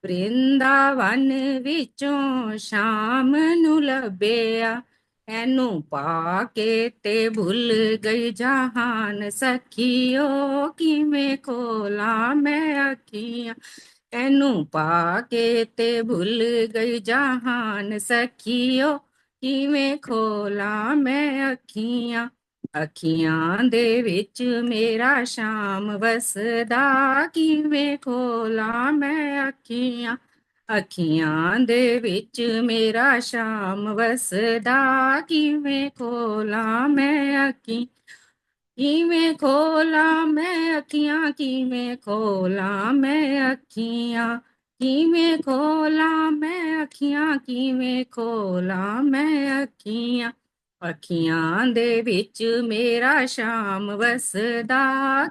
ਵਰਿੰਦਾਵਨ ਵਿੱਚੋਂ ਸ਼ਾਮ ਨੂੰ ਲੱਭਿਆ। ਇਹਨੂੰ ਪਾ ਕੇ ਤੇ ਭੁੱਲ ਗਈ ਜਹਾਨ ਸਖੀਓ, ਕਿਵੇਂ ਖੋਲਾਂ ਮੈਂ ਅੱਖੀਆਂ। ਤੈਨੂੰ ਪਾ ਕੇ ਤੇ ਭੁੱਲ ਗਈ ਜਹਾਨ ਸਖੀਓ, ਕਿਵੇਂ ਖੋਲਾਂ ਮੈਂ ਅੱਖੀਆਂ। ਅੱਖੀਆਂ ਦੇ ਵਿੱਚ ਮੇਰਾ ਸ਼ਾਮ ਵਸਦਾ, ਕਿਵੇਂ ਖੋਲਾਂ ਮੈਂ ਅੱਖੀਆਂ। ਅੱਖੀਆਂ ਦੇ ਵਿੱਚ ਮੇਰਾ ਸ਼ਾਮ ਵਸਦਾ, ਕਿਵੇਂ ਖੋਲਾਂ ਮੈਂ ਅੱਖੀ। ਕਿਵੇਂ ਖੋਲਾਂ ਮੈਂ ਅੱਖੀਆਂ, ਕਿਵੇਂ ਖੋਲਾਂ ਮੈਂ ਅੱਖੀਆਂ। ਕਿਵੇਂ ਖੋਲਾਂ ਮੈਂ ਅੱਖੀਆਂ, ਕਿਵੇਂ ਖੋਲਾਂ ਮੈਂ ਅੱਖੀਆਂ। ਅੱਖੀਆਂ ਦੇ ਵਿੱਚ ਮੇਰਾ ਸ਼ਾਮ ਵਸਦਾ,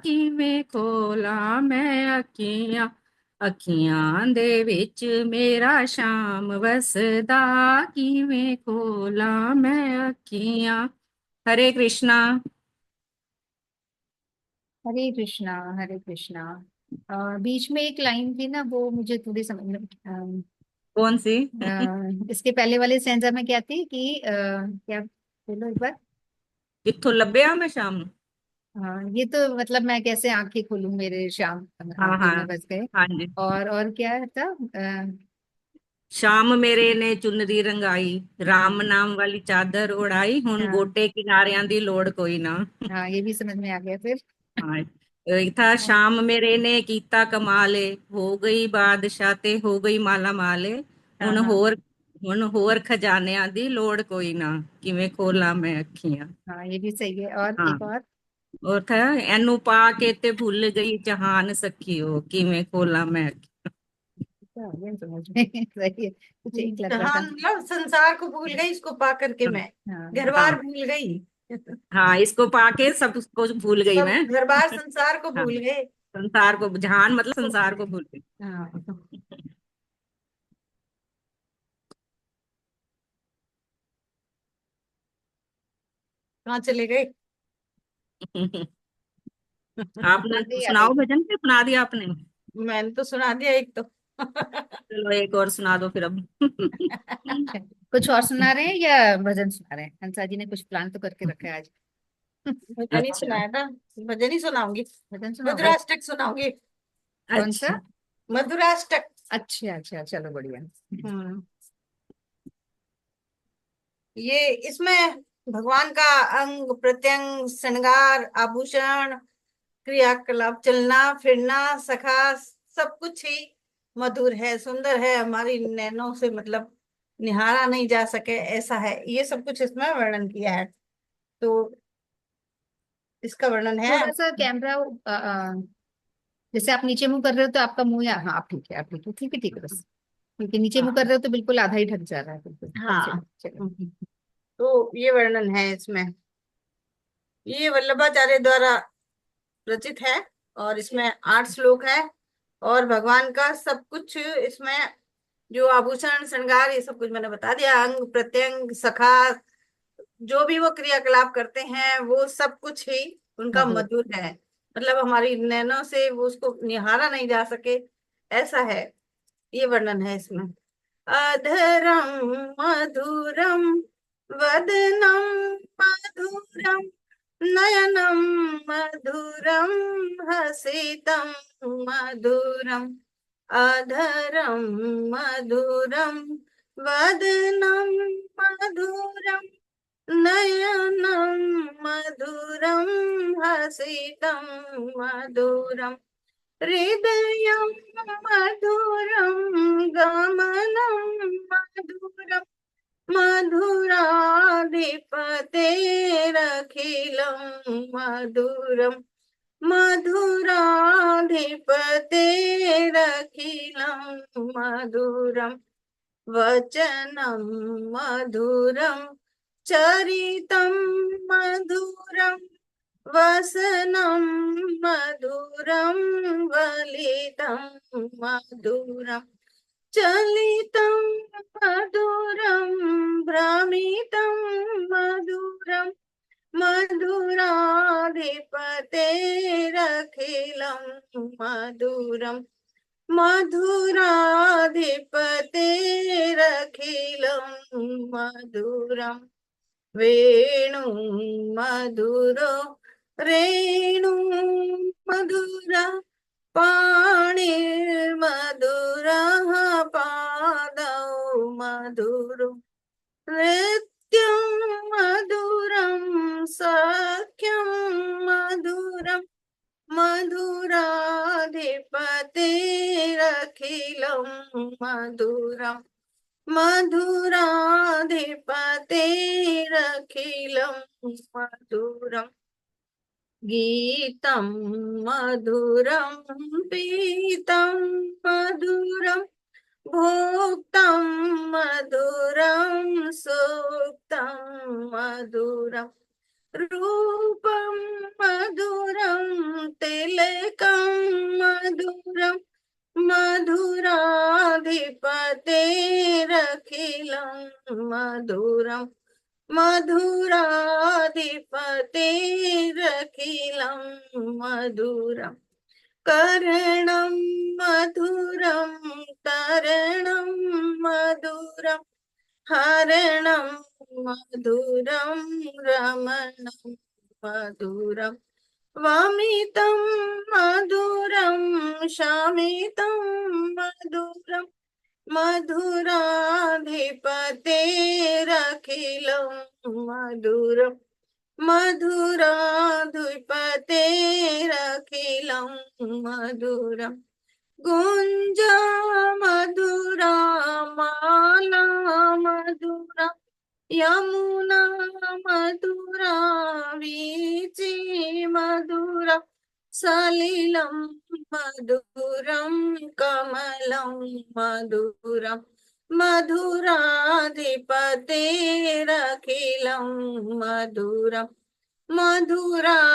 ਕਿਵੇਂ ਖੋਲਾਂ ਮੈਂ ਅੱਖੀਆਂ। ਅੱਖੀਆਂ ਦੇ ਵਿੱਚ ਮੇਰਾ ਸ਼ਾਮ ਵਸਦਾ, ਕਿਵੇਂ ਖੋਲਾਂ ਮੈਂ ਅੱਖੀਆਂ। ਹਰੇ ਕ੍ਰਿਸ਼ਨਾ। हरे कृष्णा हरे कृष्णा। बीच में एक लाइन थी ना, वो मुझे थोड़ी समझ में कौन सी? इसके पहले वाले स्टैंजा में क्या थी कि क्या, बोलो एक बार। कित्थों लब्बेआ मैं शाम नूं। हाँ, ये तो मतलब मैं कैसे आंखें खोलूं, मेरे शाम हाँ आंखों हाँ में बस गए। हाँ जी। और क्या था? ਸ਼ਾਮ ਮੇਰੇ ਨੇ ਚੁੰਨਰੀ ਰੰਗਾਈ, ਰਾਮ ਨਾਮ ਵਾਲੀ ਚਾਦਰ ਉੜਾਈ, ਹੁਣ हाँ ਗੋਟੇ ਕਿਨਾਰਿਆਂ ਦੀ ਲੋੜ ਕੋਈ ਨਾ। हाँ, ये भी समझ में आ गया फिर। ਹਾਂ ਇਹ ਥਾ ਸ਼ਾਮ ਮੇਰੇ ਨੇ ਕੀਤਾ ਕਮਾਲੇ, ਹੋ ਗਈ ਬਾਦਸ਼ਾਹ ਤੇ ਹੋ ਗਈ ਮਾਲਾ ਮਾਲੇ, हाँ हाँ ਹੁਣ ਹੋਰ ਖਜ਼ਾਨਿਆਂ ਦੀ ਲੋੜ ਕੋਈ ਨਾ, ਕਿਵੇਂ ਖੋਲਾਂ ਮੈਂ ਅੱਖੀਆਂ। हाँ, ये भी सही है। और ਹਾਂ एक और। ਉਹ ਥਾ ਇਹਨੂੰ ਪਾ ਕੇ ਤੇ ਭੁੱਲ ਗਈ ਜਹਾਨ ਸਖੀਓ, ਕਿਵੇਂ ਖੋਲਾਂ ਮੈਂ ਅੱਖੀਆਂ। ये समझ में सही है, कुछ एक लग रहा था। जहान मतलब संसार को भूल गई, इसको पा करके मैं हाँ घर हाँ बार भूल गई। हाँ, इसको पाके सब कुछ भूल गई सब मैं। घर बार संसार को हाँ, भूल गए। संसार को, जहान मतलब संसार को भूल गई। हाँ। कहाँ चले गए? आपने आगे आ सुनाओ गई। भजन के, सुना दिया आपने? मैंने तो सुना दिया एक तो। चलो एक और सुना दो फिर अब। कुछ और सुना रहे हैं या भजन सुना रहे हैं? हंसा जी ने कुछ प्लान तो करके रखा है आज। भजन ही अच्छा सुनाया था। भजन ही सुनाऊंगी। भजन सुनाओगे? मधुराष्टक सुनाऊंगी। कौन सा? अच्छा। मधुराष्टक। अच्छा अच्छा, चलो बढ़िया। हम्म ये इसमें भगवान का अंग प्रत्यंग, श्रृंगार, आभूषण, क्रियाकलाप, चलना फिरना, सखा, सब कुछ ही मधुर है, सुंदर है, हमारी नैनों से मतलब निहारा नहीं जा सके ऐसा है। ये सब कुछ इसमें वर्णन किया है, तो इसका वर्णन है। थोड़ा सा कैमरा, जैसे आप नीचे मुंह कर रहे हो तो आपका मुंह, या हाँ आप ठीक है, आप ठीक है, ठीक है ठीक है, बस। क्योंकि नीचे मुंह कर हाँ रहे हो तो बिल्कुल आधा ही ढक जा रहा है, बिल्कुल अच्छे। हाँ। चलो। तो ये वर्णन है इसमें। ये वल्लभाचार्य द्वारा रचित है और इसमें 8 श्लोक है। और भगवान का सब कुछ इसमें, जो आभूषण श्रृंगार, ये सब कुछ मैंने बता दिया, अंग प्रत्यंग, सखा, जो भी वो क्रियाकलाप करते हैं वो सब कुछ ही उनका मधुर। मधुर है। मतलब हमारी नैनों से वो उसको निहारा नहीं जा सके ऐसा है। ये वर्णन है इसमें। अधरम मधुरम वदनम मधुरम नयनम मधुरम हसितम मधुरम अधरम मधुरम वदनम मधुरम नयनम मधुरम हसितम मधुरम हृदयं मधुरं गमनं मधुरं मधुराधिपतेरखिलं मधुरं मधुराधिपतेरखिलं मधुरं वचनं मधुरं चरितं मधुरं वसनं मधुरं वलितं मधुरं चलितं मधुरं भ्रमितं मधुरं मधुराधिपतेरखिलं मधुरं मधुराधिपतेरखिलं मधुरं वेणु मधुरो रेणु मधुरा पाणिर्मधुरः पादौ मधुरम् नृत्यं मधुरं सख्यं मधुरं मधुराधिपतेरखिलं मधुरम् मधुराधिपतेरखिलं मधुरम् गीतं मधुरं पीतं मधुरं भोक्तं मधुरं सूक्तं मधुरं रूपं मधुरं तिलकं मधुरं मधुराधिपतेरखिलं मधुरम् मधुराधिपतेरखिलं मधुरम् कर्णं मधुरं तरणं मधुरं हरणं मधुरं रमणं मधुरं वमितं मधुरं शमितं मधुरं मधुराधिपतेरखिलं मधुरम् मधुराधिपतेरखिलं मधुरम् गुञ्जा मधुरा माला मधुरा यमुना मधुरा वीची मधुरा सलिलं मधुरं कमलं मधुरम् मधुराधिपतेरखिलं मधुरम् मधुराधिपतेरखिलं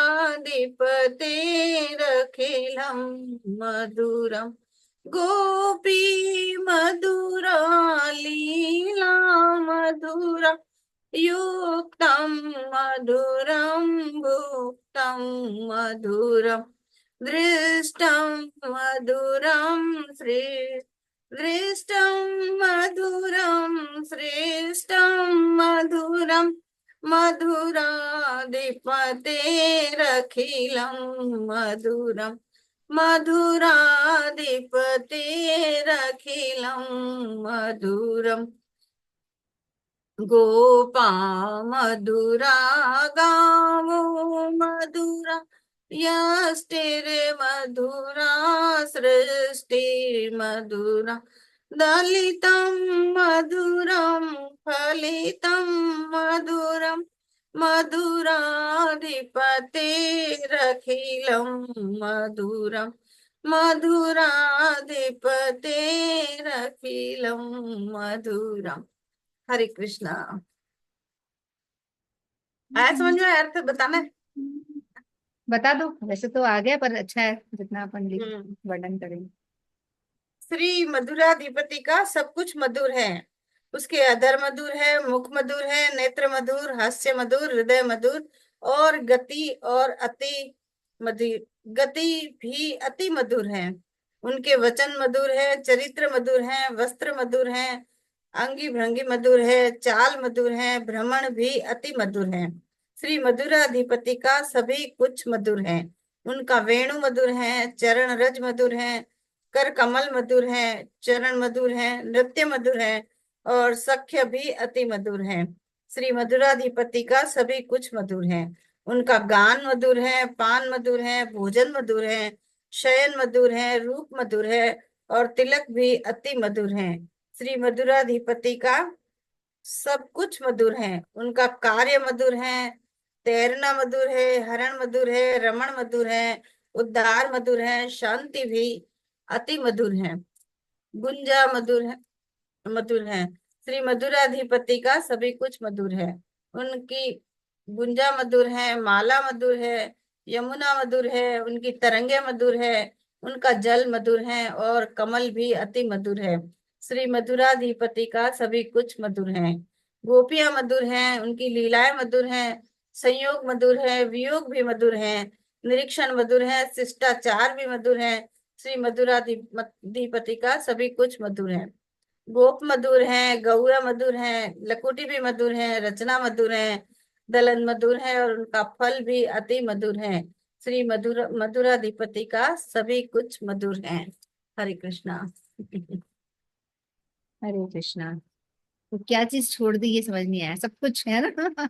मधुरम् गोपी मधुरा लीला मधुरा युक्तं मधुरं भुक्तं मधुरम् दृष्टं मधुरं दृष्टं मधुरं श्रेष्ठं मधुरं मधुराधिपतेरखिलं मधुरम् मधुराधिपतेरखिलं मधुरम् गोपा मधुरा गावो मधुरा यष्टिर्मधुरा सृष्टिर्मधुरा दलितं मधुरं फलितं मधुरं मधुराधिपतेरखिलं मधुरं मधुराधिपतेरखिलं मधुरम। हरे कृष्णा। आया समझ में? अर्थ बताना है? बता दो, वैसे तो आ गया पर अच्छा है जितना अपन वर्णन करेंगे। श्री मधुराधिपति का सब कुछ मधुर है। उसके अधर मधुर है, मुख मधुर है, नेत्र मधुर, हास्य मधुर, हृदय मधुर और गति और अति मधुर, गति भी अति मधुर है। उनके वचन मधुर है, चरित्र मधुर है, वस्त्र मधुर है, अंगी भंगी मधुर है, चाल मधुर है, भ्रमण भी अति मधुर है। श्री मधुराधिपति का सभी कुछ मधुर है। उनका वेणु मधुर है, चरण रज मधुर है, कर कमल मधुर है, चरण मधुर है, नृत्य मधुर है और सख्य भी अति मधुर है। श्री मधुराधिपति का सभी कुछ मधुर है। उनका गान मधुर है, पान मधुर है, भोजन मधुर है, शयन मधुर है, रूप मधुर है और तिलक भी अति मधुर है। श्री मधुराधिपति का सब कुछ मधुर है। उनका कार्य मधुर है, तैरना मधुर है, हरण मधुर है, रमण मधुर है, उद्धार मधुर है, शांति भी अति मधुर है, गुंजा मधुर है। श्री मधुराधिपति का सभी कुछ मधुर है। उनकी गुंजा मधुर है, माला मधुर है, यमुना मधुर है, उनकी तरंगे मधुर है, उनका जल मधुर है और कमल भी अति मधुर है। श्री मधुराधिपति का सभी कुछ मधुर है। गोपियां मधुर हैं, उनकी लीलाएं मधुर हैं, संयोग मधुर है, वियोग भी मधुर है, निरीक्षण मधुर है, शिष्टाचार भी मधुर है। श्री मधुराधिपति का सभी कुछ मधुर है। गोप मधुर है, गौरा मधुर है, लकुटी भी मधुर है, रचना मधुर है, दलन मधुर है और उनका फल भी अति मधुर है। श्री मधुरा मधुराधिपति का सभी कुछ मधुर है। हरे कृष्णा। हरे कृष्णा। तो क्या चीज छोड़ दी ये समझ नहीं आया, सब कुछ है ना।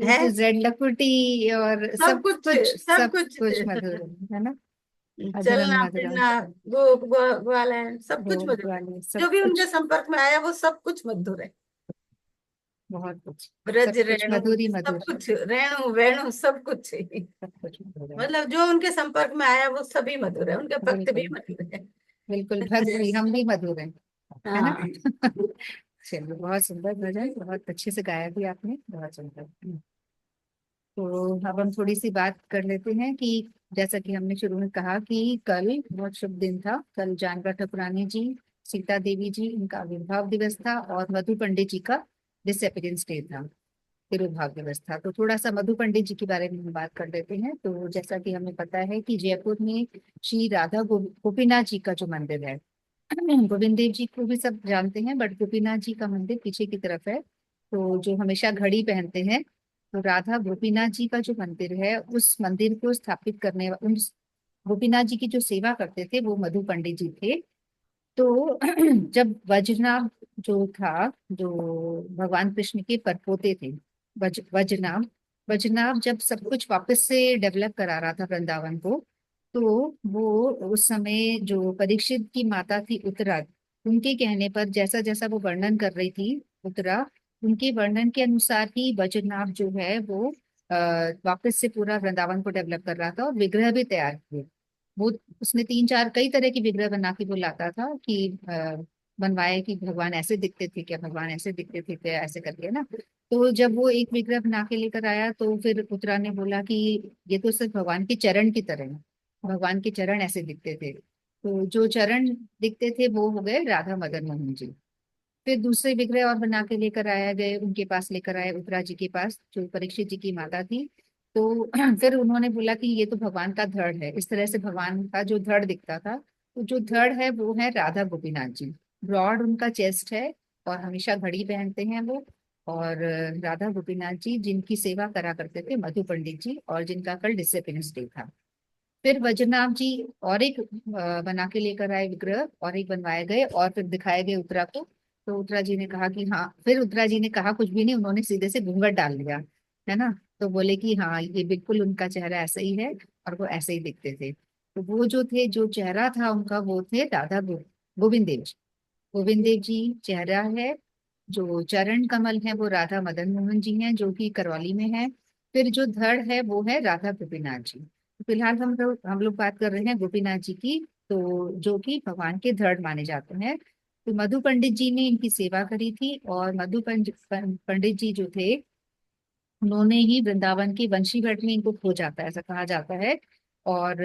ए है टू जेड लकुटी और सब सब कुछ, कुछ, सब सब कुछ। कुछ मधुर है ना। अधरम चलना मधुरम, फिरना, ग्वालन, सब कुछ भोग मधुर है। वाले सब जो भी उनके कुछ, संपर्क में आया वो सब कुछ मधुर है। बहुत कुछ, ब्रज सब कुछ रेणु, मधुर ही सब मधुर, कुछ रेणु वेणु सब कुछ है। सब कुछ मधुर है। मतलब जो उनके संपर्क में आया वो सभी मधुर है, उनके भक्त भी बिल्कुल, मधुर है। बिल्कुल भक्त भी, हम भी मधुर हैं, है ना। हाँ। चलिए, बहुत सुंदर भजन, बहुत अच्छे से गाया भी आपने, बहुत सुंदर। तो अब हम थोड़ी सी बात कर लेते हैं कि जैसा कि हमने शुरू में कहा कि कल बहुत शुभ दिन था। कल जानकी ठाकुरानी जी, सीता देवी जी, इनका आविर्भाव दिवस था, और मधु पंडित जी का डिसअपियरेंस डे था, तिरुभाव दिवस था। तो थोड़ा सा मधु पंडित जी के बारे में हम बात कर लेते हैं। तो जैसा कि हमें पता है कि जयपुर में श्री राधा गोपीनाथ जी का जो मंदिर है, गोविंद देव जी को भी सब जानते हैं, बट गोपीनाथ जी का मंदिर पीछे की तरफ है। तो जो हमेशा घड़ी पहनते हैं, तो राधा गोपीनाथ जी का जो मंदिर है, उस मंदिर को स्थापित करने, उन गोपीनाथ जी की जो सेवा करते थे वो मधु पंडित जी थे। तो जब वज्रनाभ जो था, जो भगवान कृष्ण के परपोते थे, वज्रनाभ, वज्रनाभ जब सब कुछ वापस से डेवलप करा रहा था वृंदावन को, तो वो उस समय जो परीक्षित की माता थी उत्तरा, उनके कहने पर जैसा जैसा वो वर्णन कर रही थी उत्तरा, उनके वर्णन के अनुसार ही वज्रनाभ जो है वो वापस से पूरा वृंदावन को डेवलप कर रहा था, और विग्रह भी तैयार किए। वो उसने तीन चार कई तरह की विग्रह बना के वो लाता था कि बनवाए कि भगवान ऐसे दिखते थे क्या, भगवान ऐसे दिखते थे क्या, ऐसे करके ना। तो जब वो एक विग्रह बना के लेकर आया, तो फिर उत्तरा ने बोला कि ये तो सिर्फ भगवान के चरण की तरह है, भगवान के चरण ऐसे दिखते थे। तो जो चरण दिखते थे वो हो गए राधा मदन मोहन जी। फिर दूसरे विग्रह और बना के लेकर आया गए, उनके पास लेकर आए, उत्तरा जी के पास, जो परीक्षित जी की माता थी। तो फिर उन्होंने बोला कि ये तो भगवान का धड़ है, इस तरह से भगवान का जो धड़ दिखता था, तो जो धड़ है वो है राधा गोपीनाथ जी। ब्रॉड उनका चेस्ट है, और हमेशा घड़ी पहनते हैं वो। और राधा गोपीनाथ जी जिनकी सेवा करा करते थे मधु पंडित जी, और जिनका कल डिसअपियरेंस डे था। फिर वज्रनाभ जी और एक बना के लेकर आए विग्रह, और एक बनवाए गए, और फिर दिखाए गए उत्तरा को। तो उत्तरा जी ने कहा कि हाँ, फिर उत्तरा जी ने कहा कुछ भी नहीं, उन्होंने सीधे से घूंघट डाल दिया, है ना। तो बोले कि हाँ, ये बिल्कुल उनका चेहरा ऐसा ही है, और वो ऐसे ही दिखते थे। तो वो जो थे, जो चेहरा था उनका, वो थे राधा गोविंद देव जी। गोविंद देव जी चेहरा है। जो चरण कमल है वो राधा मदन मोहन जी हैं, जो कि करौली में है। फिर जो धड़ है वो है राधा गोपीनाथ जी। फिलहाल हम लोग बात कर रहे हैं गोपीनाथ जी की, तो जो कि भगवान के धड़ माने जाते हैं। तो मधु पंडित जी ने इनकी सेवा करी थी, और पंडित जी जो थे, उन्होंने ही वृंदावन के बंशीघाट में इनको खोजा था, ऐसा कहा जाता है। और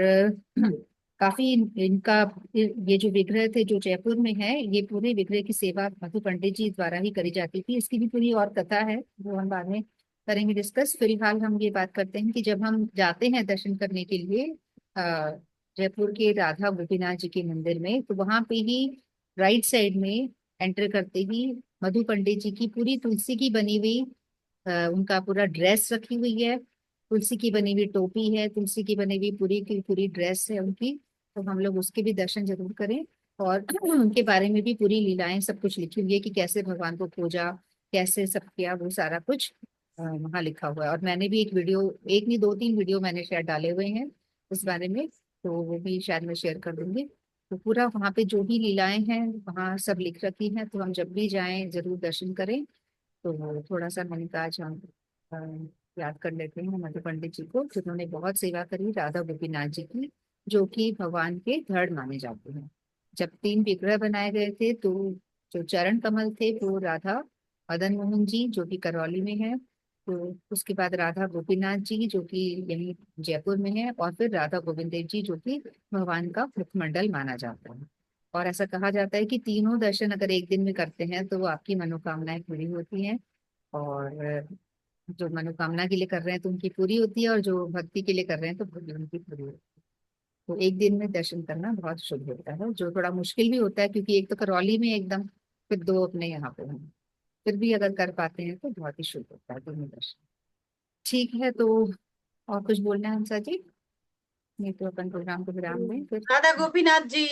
काफी इनका, ये जो विग्रह थे जो जयपुर में है, ये पूरे विग्रह की सेवा मधु पंडित जी द्वारा ही करी जाती थी। इसकी भी पूरी और कथा है, वो हम बाद में करेंगे डिस्कस। फिलहाल हम ये बात करते हैं कि जब हम जाते हैं दर्शन करने के लिए जयपुर के राधा गोपीनाथ जी के मंदिर में, तो वहां पे ही राइट साइड में एंटर करते ही मधु पंडित जी की पूरी तुलसी की बनी हुई उनका पूरा ड्रेस रखी हुई है, तुलसी की बनी हुई टोपी है, तुलसी की बनी हुई पूरी की पूरी ड्रेस है उनकी। तो हम लोग उसके भी दर्शन जरूर करें। और उनके बारे में भी पूरी लीलाएं सब कुछ लिखी हुई है कि कैसे भगवान को खोजा, कैसे सब किया, वो सारा कुछ वहाँ लिखा हुआ है। और मैंने भी एक वीडियो, एक नहीं दो तीन वीडियो मैंने शायद डाले हुए हैं उस बारे में, तो वो भी शायद मैं शेयर कर दूंगी। तो पूरा वहाँ पे जो भी लीलाएं हैं वहाँ सब लिख रखी हैं, तो हम जब भी जाएं जरूर दर्शन करें। तो थोड़ा सा मैंने कहा आज हम अ, याद कर लेते हैं मधु पंडित जी को, जिन्होंने बहुत सेवा करी राधा गोपीनाथ जी की, जो कि भगवान के धड़ माने जाते हैं। जब तीन विग्रह बनाए गए थे, तो जो चरण कमल थे वो राधा मदन मोहन जी, जो कि करौली में है। तो उसके बाद राधा गोपीनाथ जी, जो कि यहीं जयपुर में है। और फिर राधा गोविंद देव जी, जो कि भगवान का मुखमंडल माना जाता है। और ऐसा कहा जाता है कि तीनों दर्शन अगर एक दिन में करते हैं तो वो आपकी मनोकामनाएं पूरी होती हैं। और जो मनोकामना के लिए कर रहे हैं तो उनकी पूरी होती है, और जो भक्ति के लिए कर रहे हैं तो पूरी उनकी पूरी होती है। तो एक दिन में दर्शन करना बहुत शुभ होता है, जो थोड़ा मुश्किल भी होता है, क्योंकि एक तो करौली में एकदम, फिर दो अपने यहाँ पे हैं। फिर भी अगर कर पाते हैं तो बहुत ही शुभ होता है दोनों दर्शन। ठीक है, तो और कुछ बोलना है हंसा जी? नहीं तो अपन प्रोग्राम को विराम दें फिर। राधा गोपीनाथ जी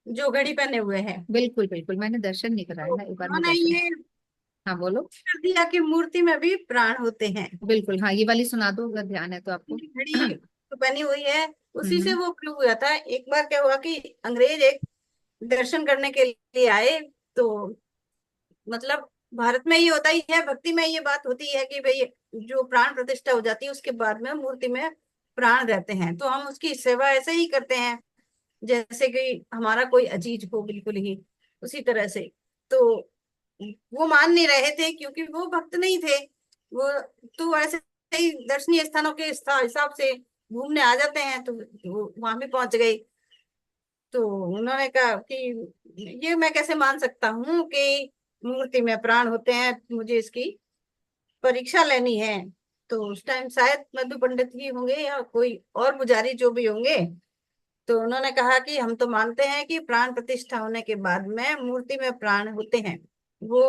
जो घड़ी पहने हुए हैं, बिल्कुल बिल्कुल, मैंने दर्शन नहीं कराया तो ना, एक बार मैं उन्होंने दर्शन। ये हाँ बोलो। कर दिया कि मूर्ति में भी प्राण होते हैं। बिल्कुल, हाँ ये वाली सुना दो अगर ध्यान है तो आपको। उनकी घड़ी तो पहनी हुई है, उसी से हम्म। वो प्रूव हुआ था। एक बार क्या हुआ कि अंग्रेज एक दर्शन करने के लिए आए, तो मतलब भारत में ये होता ही है, भक्ति में ये बात होती है कि भाई जो प्राण प्रतिष्ठा हो जाती है उसके बाद में मूर्ति में प्राण रहते हैं, तो हम उसकी सेवा ऐसे ही करते हैं जैसे कि हमारा कोई अजीज हो, बिल्कुल ही उसी तरह से। तो वो मान नहीं रहे थे क्योंकि वो भक्त नहीं थे वो, तो ऐसे ही दर्शनीय स्थानों के हिसाब से घूमने आ जाते हैं, तो वो वहां भी पहुंच गए। तो उन्होंने कहा कि ये मैं कैसे मान सकता हूँ कि मूर्ति में प्राण होते हैं, मुझे इसकी परीक्षा लेनी है। तो उस टाइम शायद मधु पंडित ही होंगे या कोई और पुजारी जो भी होंगे, तो उन्होंने कहा कि हम तो मानते हैं कि प्राण प्रतिष्ठा होने के बाद में मूर्ति में प्राण होते हैं। वो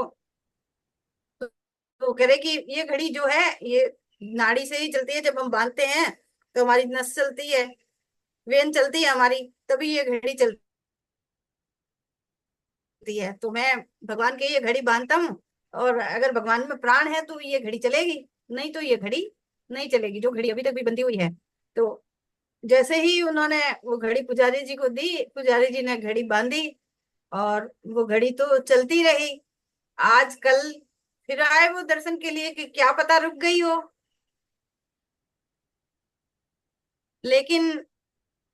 तो कह रहे कि ये घड़ी जो है ये नाड़ी से ही चलती है, जब हम बांधते हैं तो हमारी नस चलती है, वेन चलती है हमारी, तभी ये घड़ी चलती है। तो मैं भगवान के ये घड़ी बांधता हूँ, और अगर भगवान में प्राण है तो ये घड़ी चलेगी, नहीं तो ये घड़ी नहीं चलेगी, जो घड़ी अभी तक भी बंधी हुई है। तो जैसे ही उन्होंने वो घड़ी पुजारी जी को दी, पुजारी जी ने घड़ी बांधी, और वो घड़ी तो चलती रही। आज कल फिर आए वो दर्शन के लिए कि क्या पता रुक गई हो, लेकिन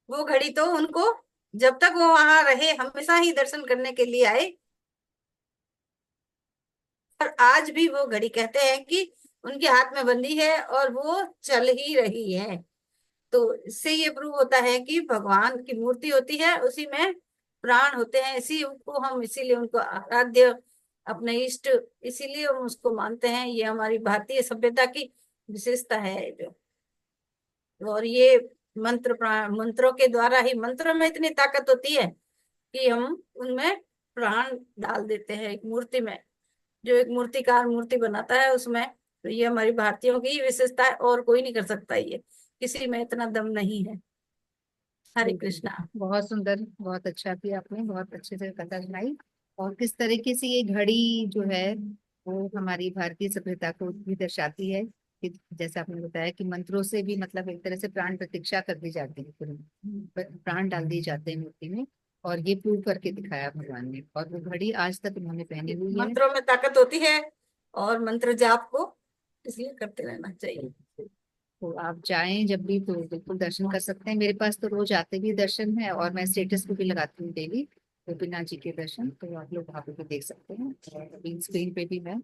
वो घड़ी तो उनको, जब तक वो वहां रहे हमेशा ही दर्शन करने के लिए आए। और आज भी वो घड़ी कहते हैं कि उनके हाथ में बंधी है और वो चल ही रही है। तो इससे ये प्रूव होता है कि भगवान की मूर्ति होती है, उसी में प्राण होते हैं, इसी को हम इसीलिए उनको आराध्य, अपने इष्ट, इसीलिए हम उसको मानते हैं। ये हमारी भारतीय सभ्यता की विशेषता है जो। और ये मंत्रों के द्वारा ही, मंत्रों में इतनी ताकत होती है कि हम उनमें प्राण डाल देते हैं एक मूर्ति में, जो एक मूर्तिकार मूर्ति बनाता है उसमें। तो ये हमारी भारतीयों की ही विशेषता है, और कोई नहीं कर सकता, ये किसी में इतना दम नहीं है। हरे बिल्कुल, कृष्णा। बहुत सुंदर, बहुत अच्छा किया आपने, बहुत अच्छे से कथा सुनाई। और किस तरीके से ये घड़ी जो है वो हमारी भारतीय सभ्यता को भी दर्शाती है कि जैसे आपने बताया कि मंत्रों से भी मतलब एक तरह से प्राण प्रतीक्षा कर दी जाती है पूरी, प्राण डाल दिए जाते हैं मूर्ति में। और ये प्रूव करके दिखाया भगवान ने, और वो घड़ी आज तक उन्होंने पहनी हुई है। मंत्रों में ताकत होती है, और मंत्र जाप को इसलिए करते रहना चाहिए। तो आप जाएं जब भी तो बिल्कुल दर्शन कर सकते हैं। मेरे पास तो रोज आते भी दर्शन है, और मैं स्टेटस पे भी लगाती हूँ डेली गोपीनाथ जी के दर्शन, तो आप लोग वहाँ पे भी देख सकते हैं। और अभी स्क्रीन पे भी मैं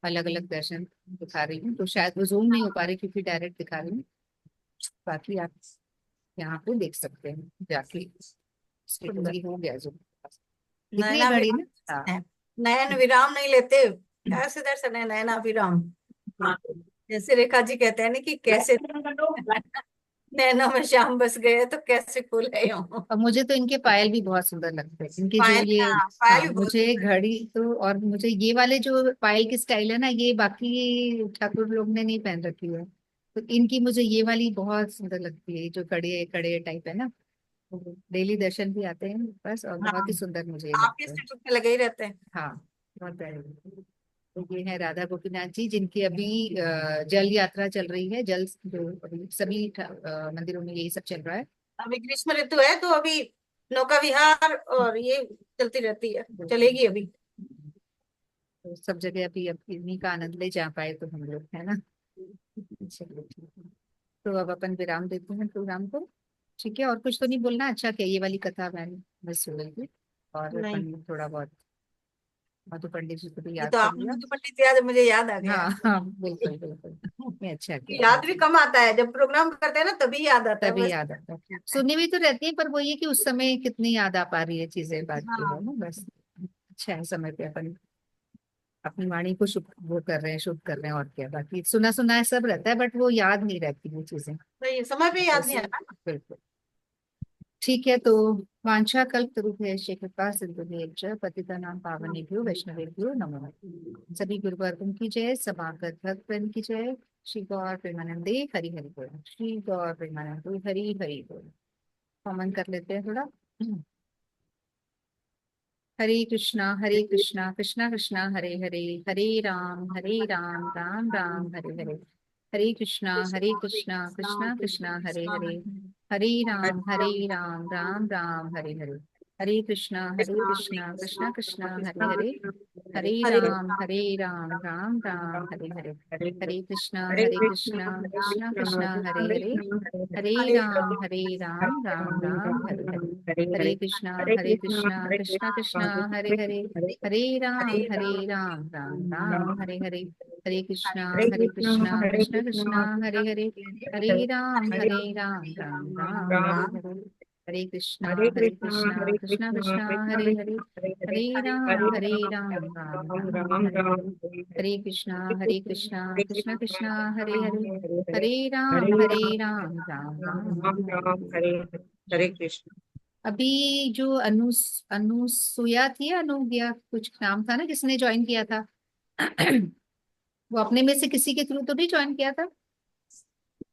अलग अलग दर्शन दिखा रही हूँ, तो शायद वो जूम नहीं हो पा रही क्योंकि डायरेक्ट दिखा रही हूँ। बाकी आप यहाँ पे देख सकते हैं जाके, सुंदर। स्टेटस हो गया जूम। दिख रही है नयना घड़ी ना? विराम हाँ। है, नयन विराम नहीं लेते, कैसे दर्शन है नयना विराम। जैसे रेखा जी कहते हैं ना कि कैसे नैना में श्याम बस गए तो कैसे फूल है यूं। और मुझे तो इनके पायल भी बहुत सुंदर लगते हैं, इनके जो पायल, ये। हाँ पायल हाँ भी बहुत मुझे सुंदर है। घड़ी तो, और मुझे ये वाले जो पायल की स्टाइल है ना, ये बाकी ठाकुर लोग ने नहीं पहन रखी है, तो इनकी मुझे ये वाली बहुत सुंदर लगती है, जो कड़े कड़े टाइप है ना। डेली दर्शन भी आते हैं बस, और हाँ, बहुत ही सुंदर मुझे ये आपके लगता है। स्टेटस पे लगे ही रहते हैं। हाँ बहुत प्यारे लगते हैं। तो ये है राधा गोपीनाथ जी, जिनकी अभी जल यात्रा चल रही है। जल जो अभी सभी मंदिरों में यही सब चल रहा है। अभी ग्रीष्म ऋतु है तो अभी नौका विहार और ये चलती रहती है, चलेगी अभी। तो सब जगह अभी अब इन्हीं का आनंद ले जा पाए तो हम लोग, है ना। चलिए ठीक है, तो अब अपन विराम देते हैं प्रोग्राम को। ठीक है, और कुछ तो नहीं बोलना? अच्छा क्या, ये वाली कथा मैंने बस सुन रही थी, और नहीं, अपन थोड़ा बहुत मधु पंडित जी को भी ये याद तो कर आपने लिया। तो पंडित याद, मुझे याद आ गया। हाँ हाँ बिल्कुल बिल्कुल, ये अच्छा किया याद भी आपने। कम आता है, जब प्रोग्राम करते हैं ना तभी याद आता है तभी बस। याद आता है, सुनी भी तो रहती है, पर वो ये कि उस समय कितनी याद आ पा रही है चीजें, बात की है हाँ, ना बस। अच्छा है, समय पे अपन अपनी वाणी को शुभ वो कर रहे हैं, शुभ कर रहे हैं, और क्या, बाकी सुना सुना है सब रहता है, बट वो याद नहीं रहती वो चीजें। तो ये समय पे याद नहीं जैसे आता। बिल्कुल। ठीक है, तो वांछा कल्पतरुभ्यश्च कृपा सिंधुभ्यश्च पतितानां पावनेभ्यो वैष्णवेभ्यो नमः। सभी गुरुवर्गों की जय, समागत भक्तजन की जय। श्री गौर प्रेमानंदे हरि हरि बोल। श्री गौर प्रेमानंदे हरि हरि बोल। कॉमन कर लेते हैं थोड़ा। हरे कृष्णा कृष्णा कृष्णा हरे हरे, हरे राम राम राम हरे हरे। हरे कृष्णा कृष्णा कृष्णा हरे हरे, हरे राम राम राम हरे हरे। हरे कृष्णा कृष्णा कृष्णा हरे हरे, हरे राम राम राम हरे हरे। हरे कृष्णा कृष्णा कृष्णा हरे हरे, हरे राम राम राम हरे हरे। हरे कृष्णा कृष्णा कृष्णा हरे हरे, हरे राम राम राम हरे हरे। हरे कृष्णा कृष्णा कृष्णा हरे हरे, हरे राम राम राम हरे हरे। हरे कृष्णा कृष्णा कृष्णा हरे हरे, हरे राम राम हरे हरे। हरे कृष्णा कृष्णा कृष्णा हरे हरे, हरे राम राम हरे हरे। हरे कृष्ण। अभी जो अनुसुया थी, अनुज्ञा कुछ नाम था ना जिसने ज्वाइन किया था। वो अपने में से किसी के थ्रू तो नहीं ज्वाइन किया था?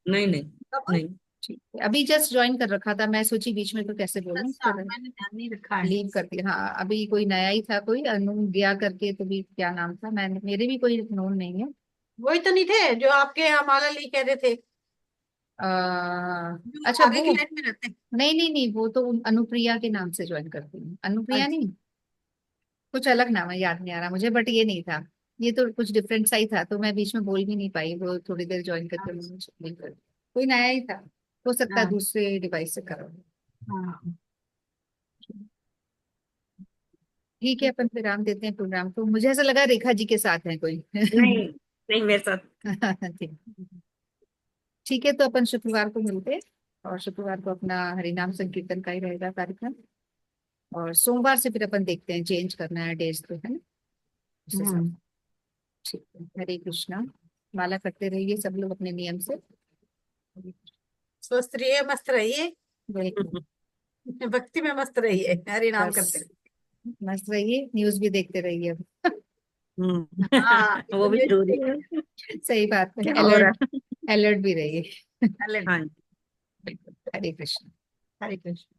नहीं नहीं नहीं। ठीक है, अभी जस्ट ज्वाइन कर रखा था, मैं सोची बीच में तो कैसे बोलूं, अच्छा, मैंने ध्यान नहीं रखा है। लीव करती। हाँ, अभी कोई नया ही था, कोई अनुज्ञा करके, तो भी क्या नाम था, मैंने, मेरे भी कोई नोन नहीं है। वही तो नहीं थे जो आपके यहाँ माला ली कह रहे थे, जो अच्छा आगे की वो, लाइन में रहते हैं। नहीं, वो तो अनुप्रिया के नाम से ज्वाइन करती हूँ। अनुप्रिया अच्छा। नहीं, कुछ अलग नाम है, याद नहीं आ रहा मुझे, बट ये नहीं था। ये तो कुछ डिफरेंट सा ही था, तो मैं बीच में बोल भी नहीं पाई, वो थोड़ी देर ज्वाइन करके मैंने नहीं कर, कोई नया ही था, हो सकता है हाँ दूसरे डिवाइस से करो। हाँ। ठीक है, अपन विराम देते हैं प्रोग्राम को। मुझे ऐसा लगा रेखा जी के साथ है कोई। नहीं नहीं मेरे साथ। ठीक, ठीक है, तो अपन शुक्रवार को मिलते हैं, और शुक्रवार को अपना हरिनाम संकीर्तन का ही रहेगा कार्यक्रम, और सोमवार से फिर अपन देखते हैं, चेंज करना है डेज तो, है ना, उस हिसाब। हम्म। ठीक है, हरे कृष्णा। माला करते रहिए सब लोग अपने नियम से। स्वस्थ रहिए, मस्त रहिए, बिल्कुल, भक्ति में मस्त रहिए, हरि नाम बस करते मस्त रहिए, न्यूज भी देखते रहिए अब। रहिए। हाँ, ये वो तो भी ये जरूरी है। सही बात है, क्या हो अलर्ट, रहा है? अलर्ट भी रहिए। अलर्ट। हाँ। बिल्कुल, हरे कृष्ण। हरे कृष्ण।